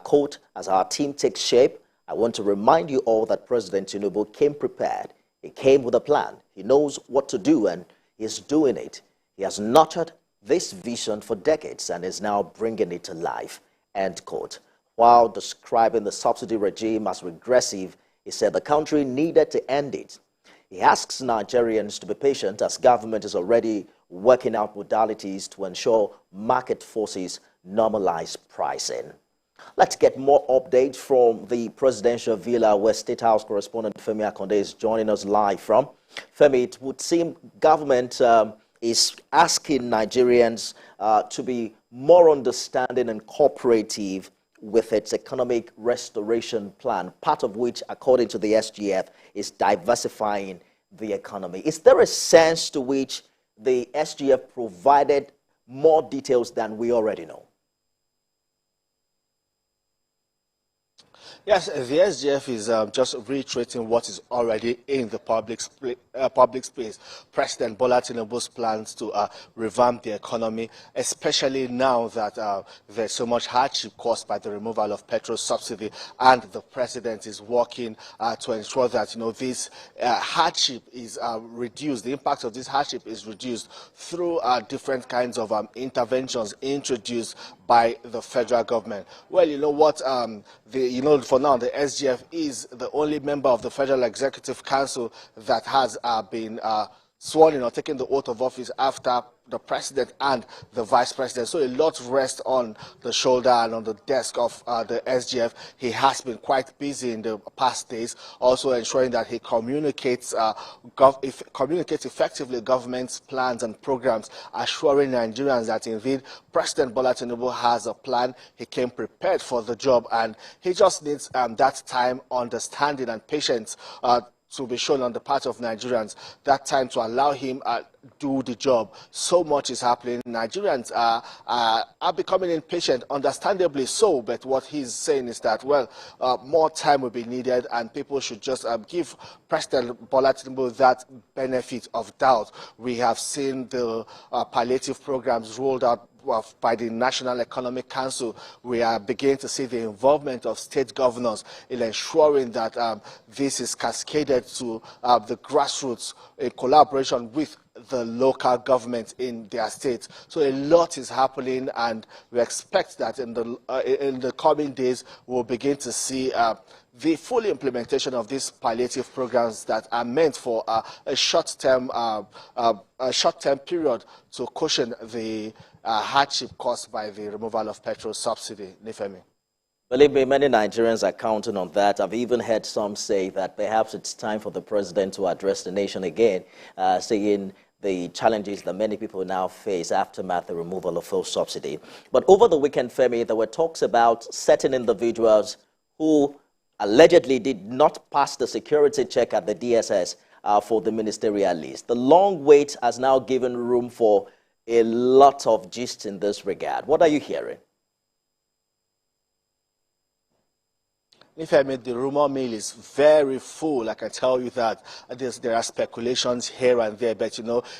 quote, "As our team takes shape, I want to remind you all that President Tinubu came prepared. He came with a plan. He knows what to do and he is doing it. He has nurtured this vision for decades and is now bringing it to life," end quote. While describing the subsidy regime as regressive, he said the country needed to end it. He asks Nigerians to be patient as government is already working out modalities to ensure market forces normalize pricing. Let's get more updates from the presidential villa where State House correspondent Femi Akonde is joining us live from. Femi, it would seem government is asking Nigerians to be more understanding and cooperative with its economic restoration plan, part of which, according to the SGF, is diversifying the economy. Is there a sense to which the SGF provided more details than we already know? Yes, the SGF is just reiterating what is already in the public space. President Bola Tinubu's plans to revamp the economy, especially now that there's so much hardship caused by the removal of petrol subsidy, and the president is working to ensure that this hardship is reduced. The impact of this hardship is reduced through different kinds of interventions introduced by the federal government. Well, you know what? For now, the SGF is the only member of the Federal Executive Council that has been sworn in or taken the oath of office after the president and the vice president. So a lot rests on the shoulder and on the desk of the SGF. He has been quite busy in the past days, also ensuring that he communicates effectively government's plans and programs, assuring Nigerians that indeed President Bola Tinubu has a plan. He came prepared for the job, and he just needs that time, understanding, and patience to be shown on the part of Nigerians, that time to allow him do the job. So much is happening. Nigerians are becoming impatient, understandably so, but what he's saying is that, well, more time will be needed and people should just give President Bola Tinubu that benefit of doubt. We have seen the palliative programs rolled out by the National Economic Council. We are beginning to see the involvement of state governors in ensuring that this is cascaded to the grassroots in collaboration with the local government in their states. So a lot is happening, and we expect that in the coming days we'll begin to see the full implementation of these palliative programs that are meant for a short-term period to cushion the hardship caused by the removal of petrol subsidy. Nifemi. Believe me, many Nigerians are counting on that. I've even heard some say that perhaps it's time for the president to address the nation again, saying the challenges that many people now face after the removal of fuel subsidy. But over the weekend, Femi, there were talks about certain individuals who allegedly did not pass the security check at the DSS for the ministerial list. The long wait has now given room for a lot of gist in this regard. What are you hearing? If I mean, the rumor mill is very full. I can tell you that there are speculations here and there, but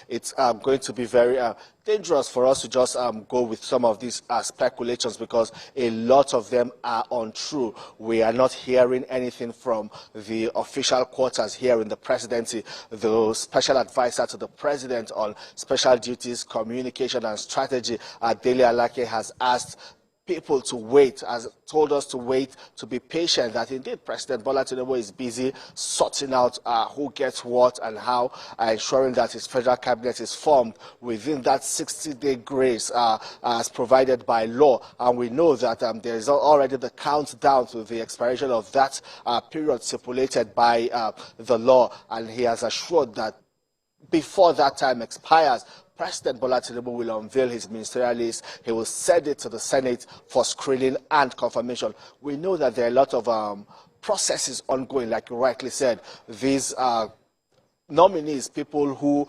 it's going to be very dangerous for us to just go with some of these speculations, because a lot of them are untrue. We are not hearing anything from the official quarters here in the presidency. The special advisor to the president on special duties, communication and strategy, Dele Alake, has asked people to wait, has told us to wait, to be patient, that indeed President Bola Tinubu is busy sorting out who gets what and how, ensuring that his federal cabinet is formed within that 60-day grace as provided by law. And we know that there is already the countdown to the expiration of that period stipulated by the law, and he has assured that before that time expires, President Bola Tinubu will unveil his ministerial list. He will send it to the Senate for screening and confirmation. We know that there are a lot of processes ongoing, like you rightly said. These nominees, people who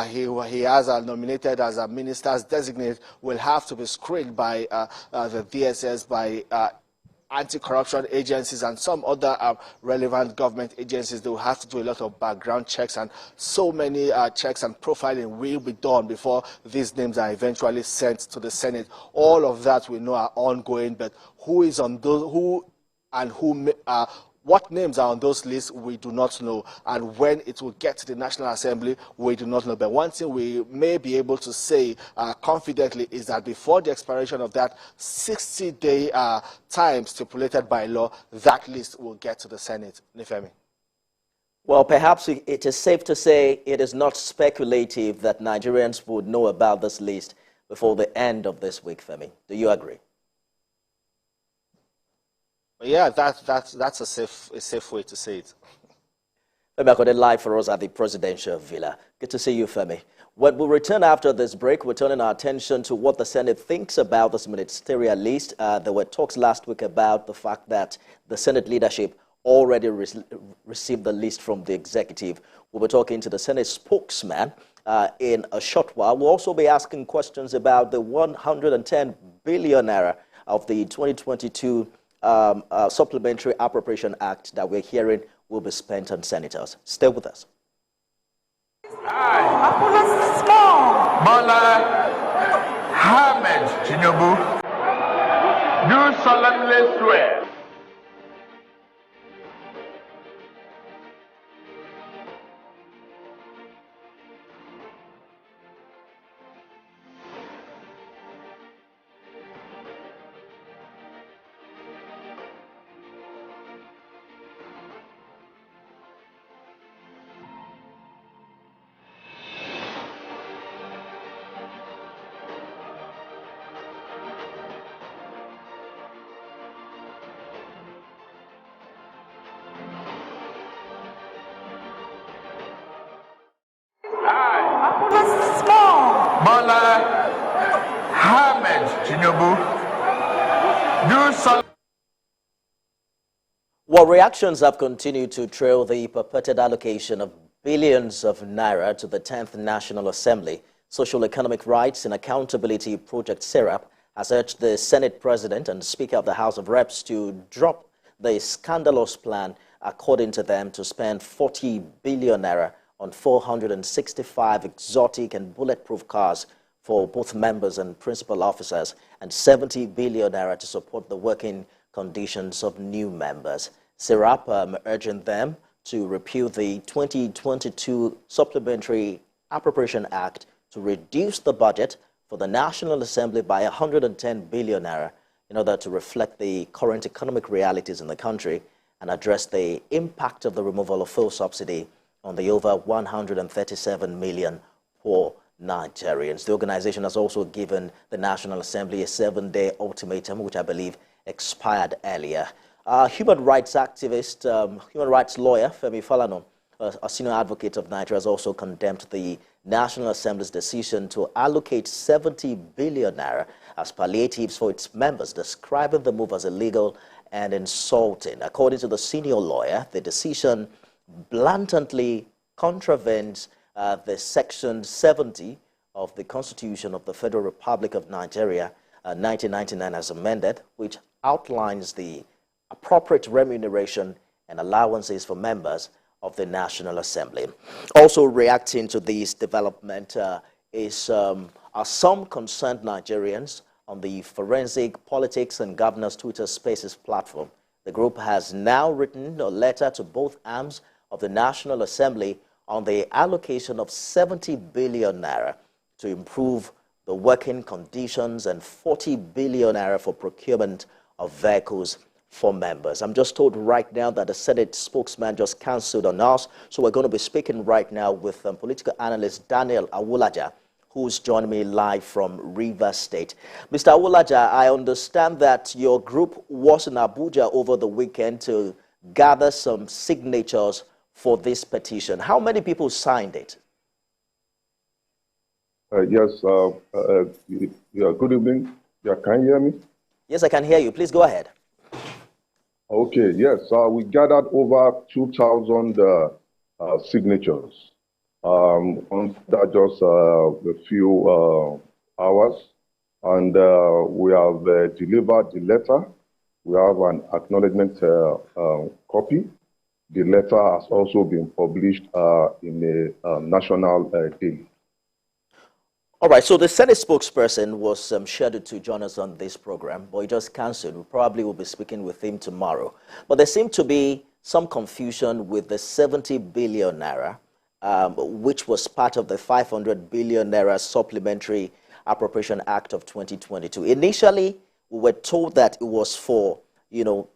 he has nominated as ministers designate, will have to be screened by the DSS, by anti-corruption agencies and some other relevant government agencies. They will have to do a lot of background checks, and so many checks and profiling will be done before these names are eventually sent to the Senate. All of that we know are ongoing, but who is on those, what names are on those lists, we do not know. And when it will get to the National Assembly, we do not know. But one thing we may be able to say confidently is that before the expiration of that 60-day time stipulated by law, that list will get to the Senate. Nifemi. Well, perhaps it is safe to say it is not speculative that Nigerians would know about this list before the end of this week, Femi. Do you agree? Yeah, that's a safe way to say it. Femi Akode live for us at the Presidential Villa. Good to see you, Femi. When we return after this break, we're turning our attention to what the Senate thinks about this ministerial list. There were talks last week about the fact that the Senate leadership already received the list from the executive. We'll be talking to the Senate spokesman in a short while. We'll also be asking questions about the 110 billion naira of the 2022 Supplementary Appropriation Act that we're hearing will be spent on senators. Stay with us. Bola Ahmed Tinubu, do solemnly swear Bola Ahmed Tinubu, do solemnly. Well, reactions have continued to trail the purported allocation of billions of naira to the 10th National Assembly. Social Economic Rights and Accountability Project SERAP has urged the Senate President and Speaker of the House of Reps to drop the scandalous plan, according to them, to spend 40 billion naira on 465 exotic and bulletproof cars for both members and principal officers, and 70 billion naira to support the working conditions of new members. SERAP urging them to repeal the 2022 Supplementary Appropriation Act to reduce the budget for the National Assembly by 110 billion naira in order to reflect the current economic realities in the country and address the impact of the removal of fuel subsidy on the over 137 million poor Nigerians. The organization has also given the National Assembly a 7-day ultimatum, which I believe expired earlier. Human rights activist, human rights lawyer Femi Falana, a senior advocate of Nigeria, has also condemned the National Assembly's decision to allocate 70 billion naira as palliatives for its members, describing the move as illegal and insulting. According to the senior lawyer, the decision blatantly contravenes the Section 70 of the Constitution of the Federal Republic of Nigeria, 1999 as amended, which outlines the appropriate remuneration and allowances for members of the National Assembly. Also reacting to this development are some concerned Nigerians on the Forensic Politics and Governance Twitter Spaces platform. The group has now written a letter to both arms of the National Assembly on the allocation of 70 billion naira to improve the working conditions and 40 billion naira for procurement of vehicles for members. I'm just told right now that the Senate spokesman just cancelled on us, so we're going to be speaking right now with political analyst Daniel Awolaja, who's joining me live from Rivers State. Mr. Awolaja, I understand that your group was in Abuja over the weekend to gather some signatures for this petition. How many people signed it? Yes, good evening. Yeah, can you hear me? Yes, I can hear you. Please go ahead. Okay, yes, we gathered over 2,000 signatures on that just a few hours, and we have delivered the letter. We have an acknowledgement copy. The letter has also been published in a national daily. All right, so the Senate spokesperson was scheduled to join us on this program, but he just cancelled. We probably will be speaking with him tomorrow. But there seemed to be some confusion with the 70 billion naira, which was part of the 500 billion naira Supplementary Appropriation Act of 2022. Initially, we were told that it was for, the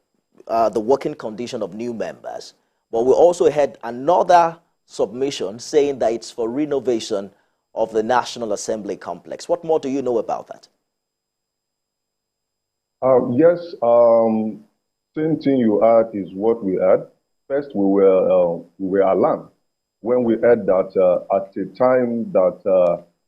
working condition of new members. But we also had another submission saying that it's for renovation of the National Assembly complex. What more do you know about that? Yes, same thing you had is what we had. First, we were alarmed when we heard that at a time that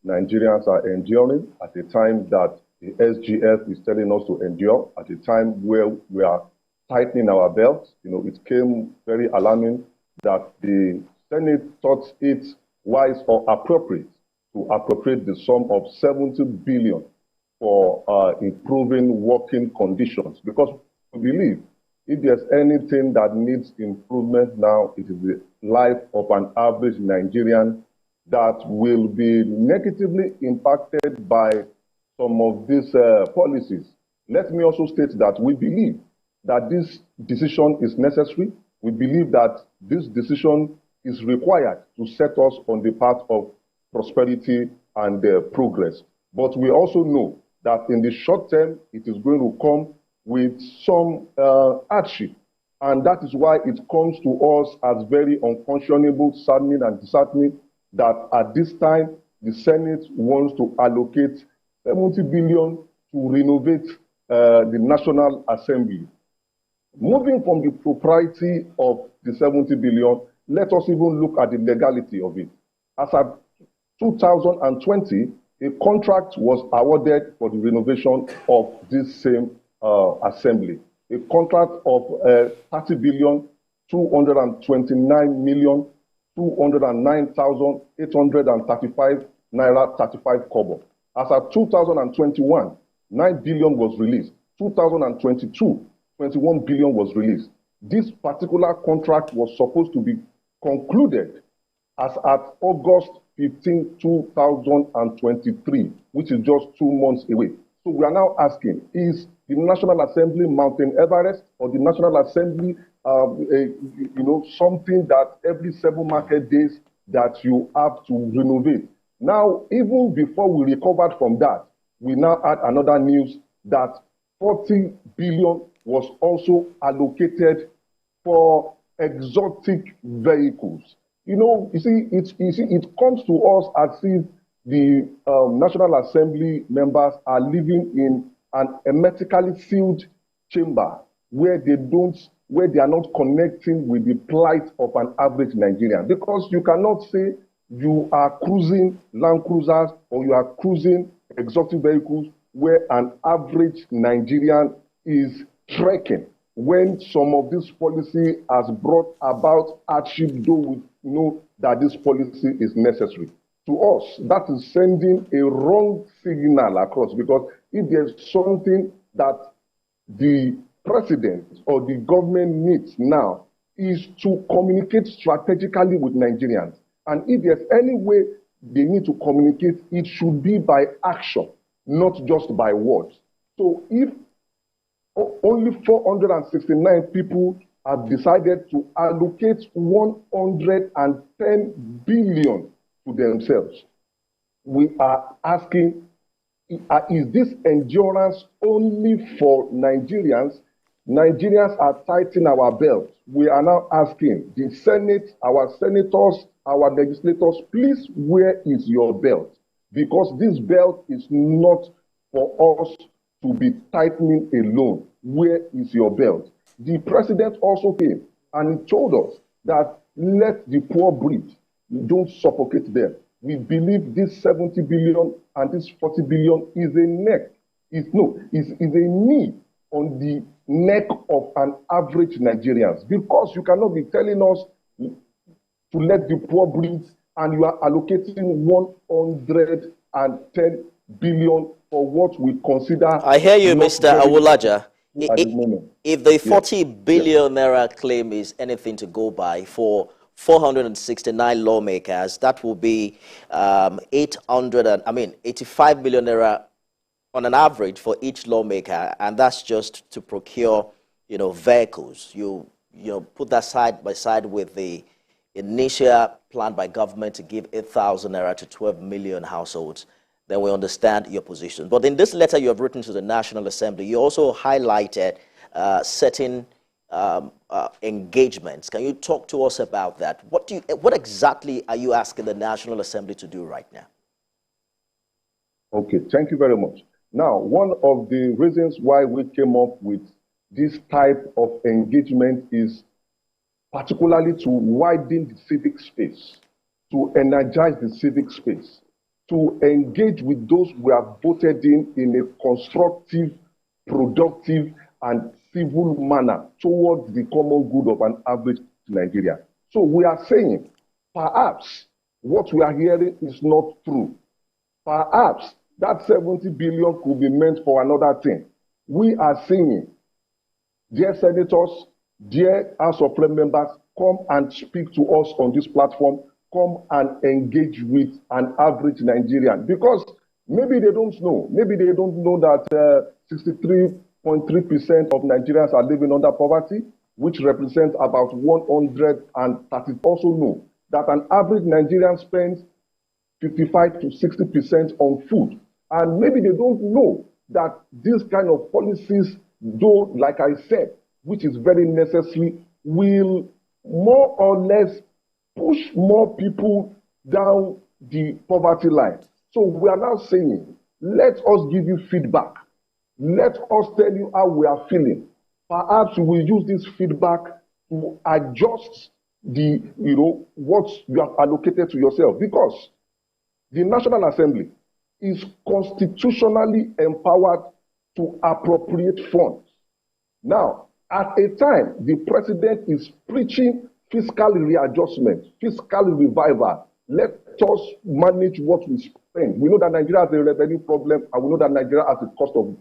Nigerians are enduring, at a time that the SGF is telling us to endure, at a time where we are tightening our belts, it came very alarming that the Senate thought it wise or appropriate to appropriate the sum of 70 billion for improving working conditions. Because we believe if there's anything that needs improvement now, it is the life of an average Nigerian that will be negatively impacted by some of these policies. Let me also state that we believe that this decision is necessary. We believe that this decision is required to set us on the path of prosperity and progress. But we also know that in the short term, it is going to come with some hardship. And that is why it comes to us as very unconscionable, saddening and disheartening that at this time, the Senate wants to allocate 70 billion to renovate the National Assembly. Moving from the propriety of the 70 billion, let us even look at the legality of it. As at 2020, a contract was awarded for the renovation of this same assembly. A contract of 30 billion, 229 million, 209,835 naira 35 kobo. As at 2021, 9 billion was released. 2022, 21 billion was released. This particular contract was supposed to be concluded as at August 15, 2023, which is just 2 months away. So we are now asking, is the National Assembly Mountain Everest or the National Assembly, something that every 7 market days that you have to renovate? Now, even before we recovered from that, we now had another news that 40 billion was also allocated for exotic vehicles. It comes to us as if the National Assembly members are living in an hermetically sealed chamber where they are not connecting with the plight of an average Nigerian. Because you cannot say you are cruising Land Cruisers or you are cruising exotic vehicles where an average Nigerian is trekking, when some of this policy has brought about hardship, though we know that this policy is necessary. To us, that is sending a wrong signal across, because if there's something that the president or the government needs now is to communicate strategically with Nigerians. And if there's any way they need to communicate, it should be by action, not just by words. So if only 469 people have decided to allocate 110 billion to themselves, we are asking, is this endurance only for Nigerians? Nigerians are tightening our belts. We are now asking the Senate, our senators, our legislators, please, where is your belt? Because this belt is not for us to be tightening alone. Where is your belt? The president also came and he told us that let the poor breathe. Don't suffocate them. we believe this 70 billion and this 40 billion is a neck. Is a knee on the neck of an average Nigerians, because you cannot be telling us to let the poor breathe and you are allocating 110 billion for what we consider. I hear you, Mr. Awolaja. If the 40 billion naira claim is anything to go by for 469 lawmakers, that will be 85 million naira on an average for each lawmaker, and that's just to procure, vehicles. You put that side by side with the initial plan by government to give 8,000 naira to 12 million households, then we understand your position. But in this letter you have written to the National Assembly, you also highlighted certain engagements. Can you talk to us about that? What exactly are you asking the National Assembly to do right now? Okay, thank you very much. Now, one of the reasons why we came up with this type of engagement is particularly to widen the civic space, to energize the civic space, to engage with those we have voted in a constructive, productive, and civil manner towards the common good of an average Nigerian. So we are saying, perhaps what we are hearing is not true. Perhaps that 70 billion could be meant for another thing. We are saying, dear senators, dear House of Rep members, come and speak to us on this platform. Come and engage with an average Nigerian, because maybe they don't know. Maybe they don't know that 63.3% of Nigerians are living under poverty, which represents about 130. Also know that an average Nigerian spends 55 to 60% on food. And maybe they don't know that this kind of policies, though, like I said, which is very necessary, will more or less push more people down the poverty line. So we are now saying, let us give you feedback. Let us tell you how we are feeling. Perhaps we will use this feedback to adjust the, what you have allocated to yourself, because the National Assembly is constitutionally empowered to appropriate funds. Now, at a time, the president is preaching fiscal readjustment, fiscal revival. Let us manage what we spend. We know that Nigeria has a revenue problem, and we know that Nigeria has a cost of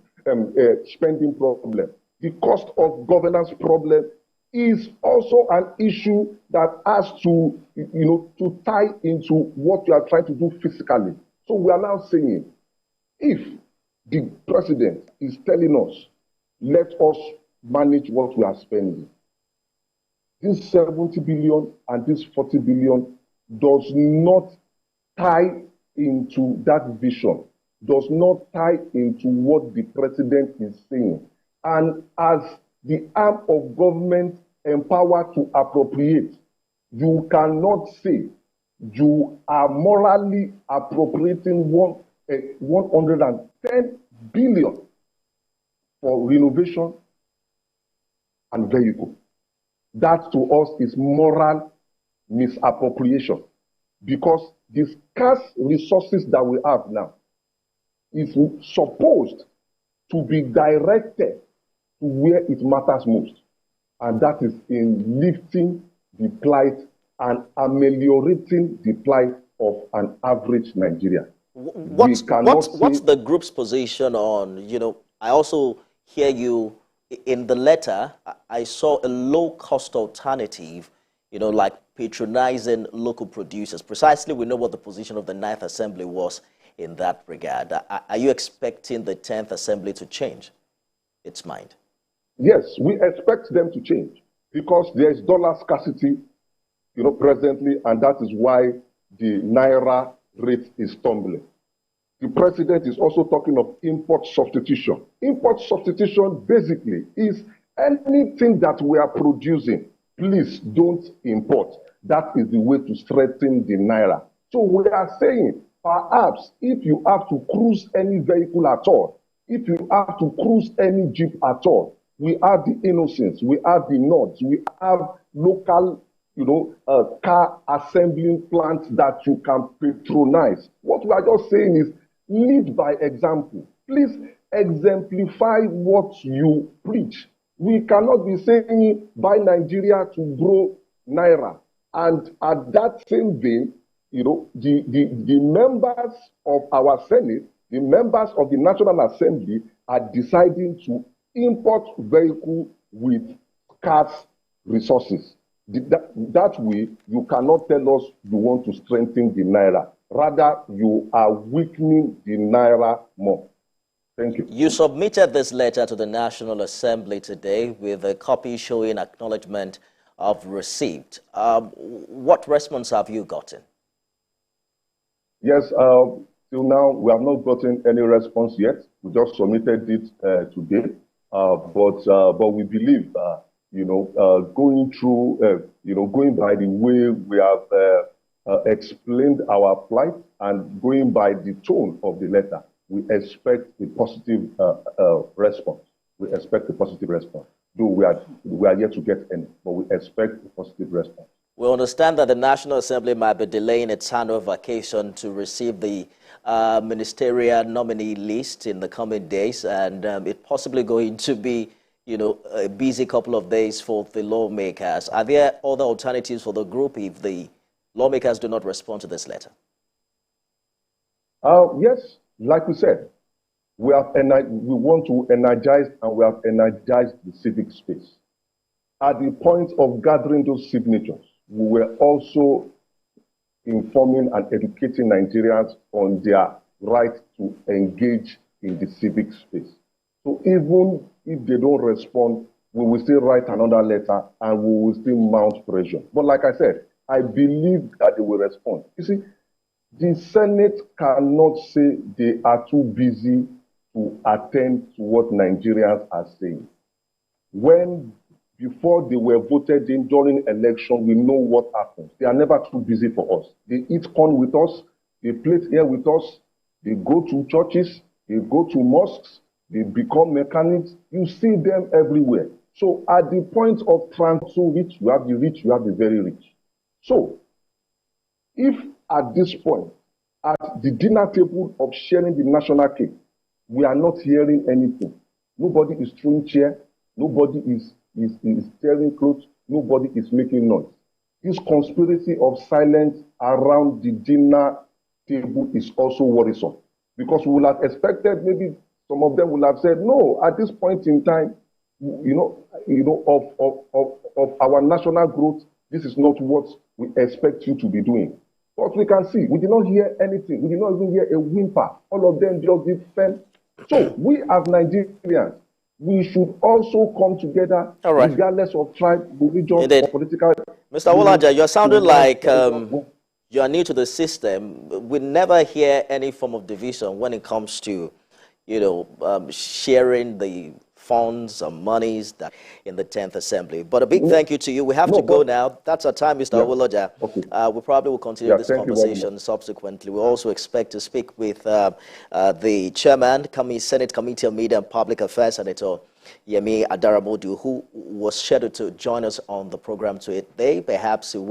spending problem. The cost of governance problem is also an issue that has to, to tie into what you are trying to do fiscally. So we are now saying, if the president is telling us, let us manage what we are spending, this 70 billion and this 40 billion does not tie into that vision, does not tie into what the president is saying. And as the arm of government empowered to appropriate, you cannot say you are morally appropriating 110 billion for renovation and vehicle. That to us is moral misappropriation, because the scarce resources that we have now is supposed to be directed to where it matters most, and that is in lifting the plight and ameliorating the plight of an average Nigerian. What's the group's position on, I also hear you in the letter, I saw a low-cost alternative, like patronizing local producers. Precisely, we know what the position of the 9th Assembly was in that regard. Are you expecting the 10th Assembly to change its mind? Yes, we expect them to change, because there is dollar scarcity, presently, and that is why the Naira rate is tumbling. The president is also talking of import substitution. Import substitution basically is anything that we are producing, please don't import. That is the way to strengthen the Naira. So we are saying, perhaps if you have to cruise any vehicle at all, if you have to cruise any jeep at all, we have the innocents, we have the nods, we have local car assembling plants that you can patronize. What we are just saying is lead by example. Please exemplify what you preach. We cannot be saying buy Nigeria to grow Naira. And at that same vein, the members of our Senate, the members of the National Assembly are deciding to import vehicles with scarce resources. That way, you cannot tell us you want to strengthen the Naira. Rather, you are weakening the Naira more. Thank you. You submitted this letter to the National Assembly today with a copy showing acknowledgement of receipt. What response have you gotten? Yes, till now, we have not gotten any response yet. We just submitted it today. But we believe, going through, going by the way we have explained our plight and going by the tone of the letter, we expect a positive response. We expect a positive response. Though we are yet to get any, but we expect a positive response. We understand that the National Assembly might be delaying its annual vacation to receive the ministerial nominee list in the coming days, and it's possibly going to be, a busy couple of days for the lawmakers. Are there other alternatives for the group if the lawmakers do not respond to this letter? Yes, like we said, we want to energize, and we have energized the civic space. At the point of gathering those signatures, we were also informing and educating Nigerians on their right to engage in the civic space. So even if they don't respond, we will still write another letter and we will still mount pressure. But like I said, I believe that they will respond. You see, the Senate cannot say they are too busy to attend to what Nigerians are saying. Before they were voted in during election, we know what happens. They are never too busy for us. They eat corn with us, they play here with us, they go to churches, they go to mosques, they become mechanics. You see them everywhere. So at the point of so rich, you have the rich, you have the very rich. So if at this point, at the dinner table of sharing the national cake, we are not hearing anything. Nobody is throwing chair, nobody is tearing clothes, nobody is making noise. This conspiracy of silence around the dinner table is also worrisome, because we would have expected, maybe some of them would have said, no, at this point in time, of our national growth, this is not what we expect you to be doing. But we can see, we did not hear anything. We did not even hear a whimper. All of them just did fend. So we as Nigerians, we should also come together, regardless of tribe, religion, or political. Mr. Wolaja, you're sounding like you are new to the system. We never hear any form of division when it comes to, sharing the funds and monies that in the 10th Assembly. But a big thank you to you. We have to go now. That's our time, Mr. Wolaja. Okay. We probably will continue this conversation subsequently. We also expect to speak with the chairman, Senate Committee on Media and Public Affairs, Senator Yemi Adaramodu, who was scheduled to join us on the program today. Perhaps he will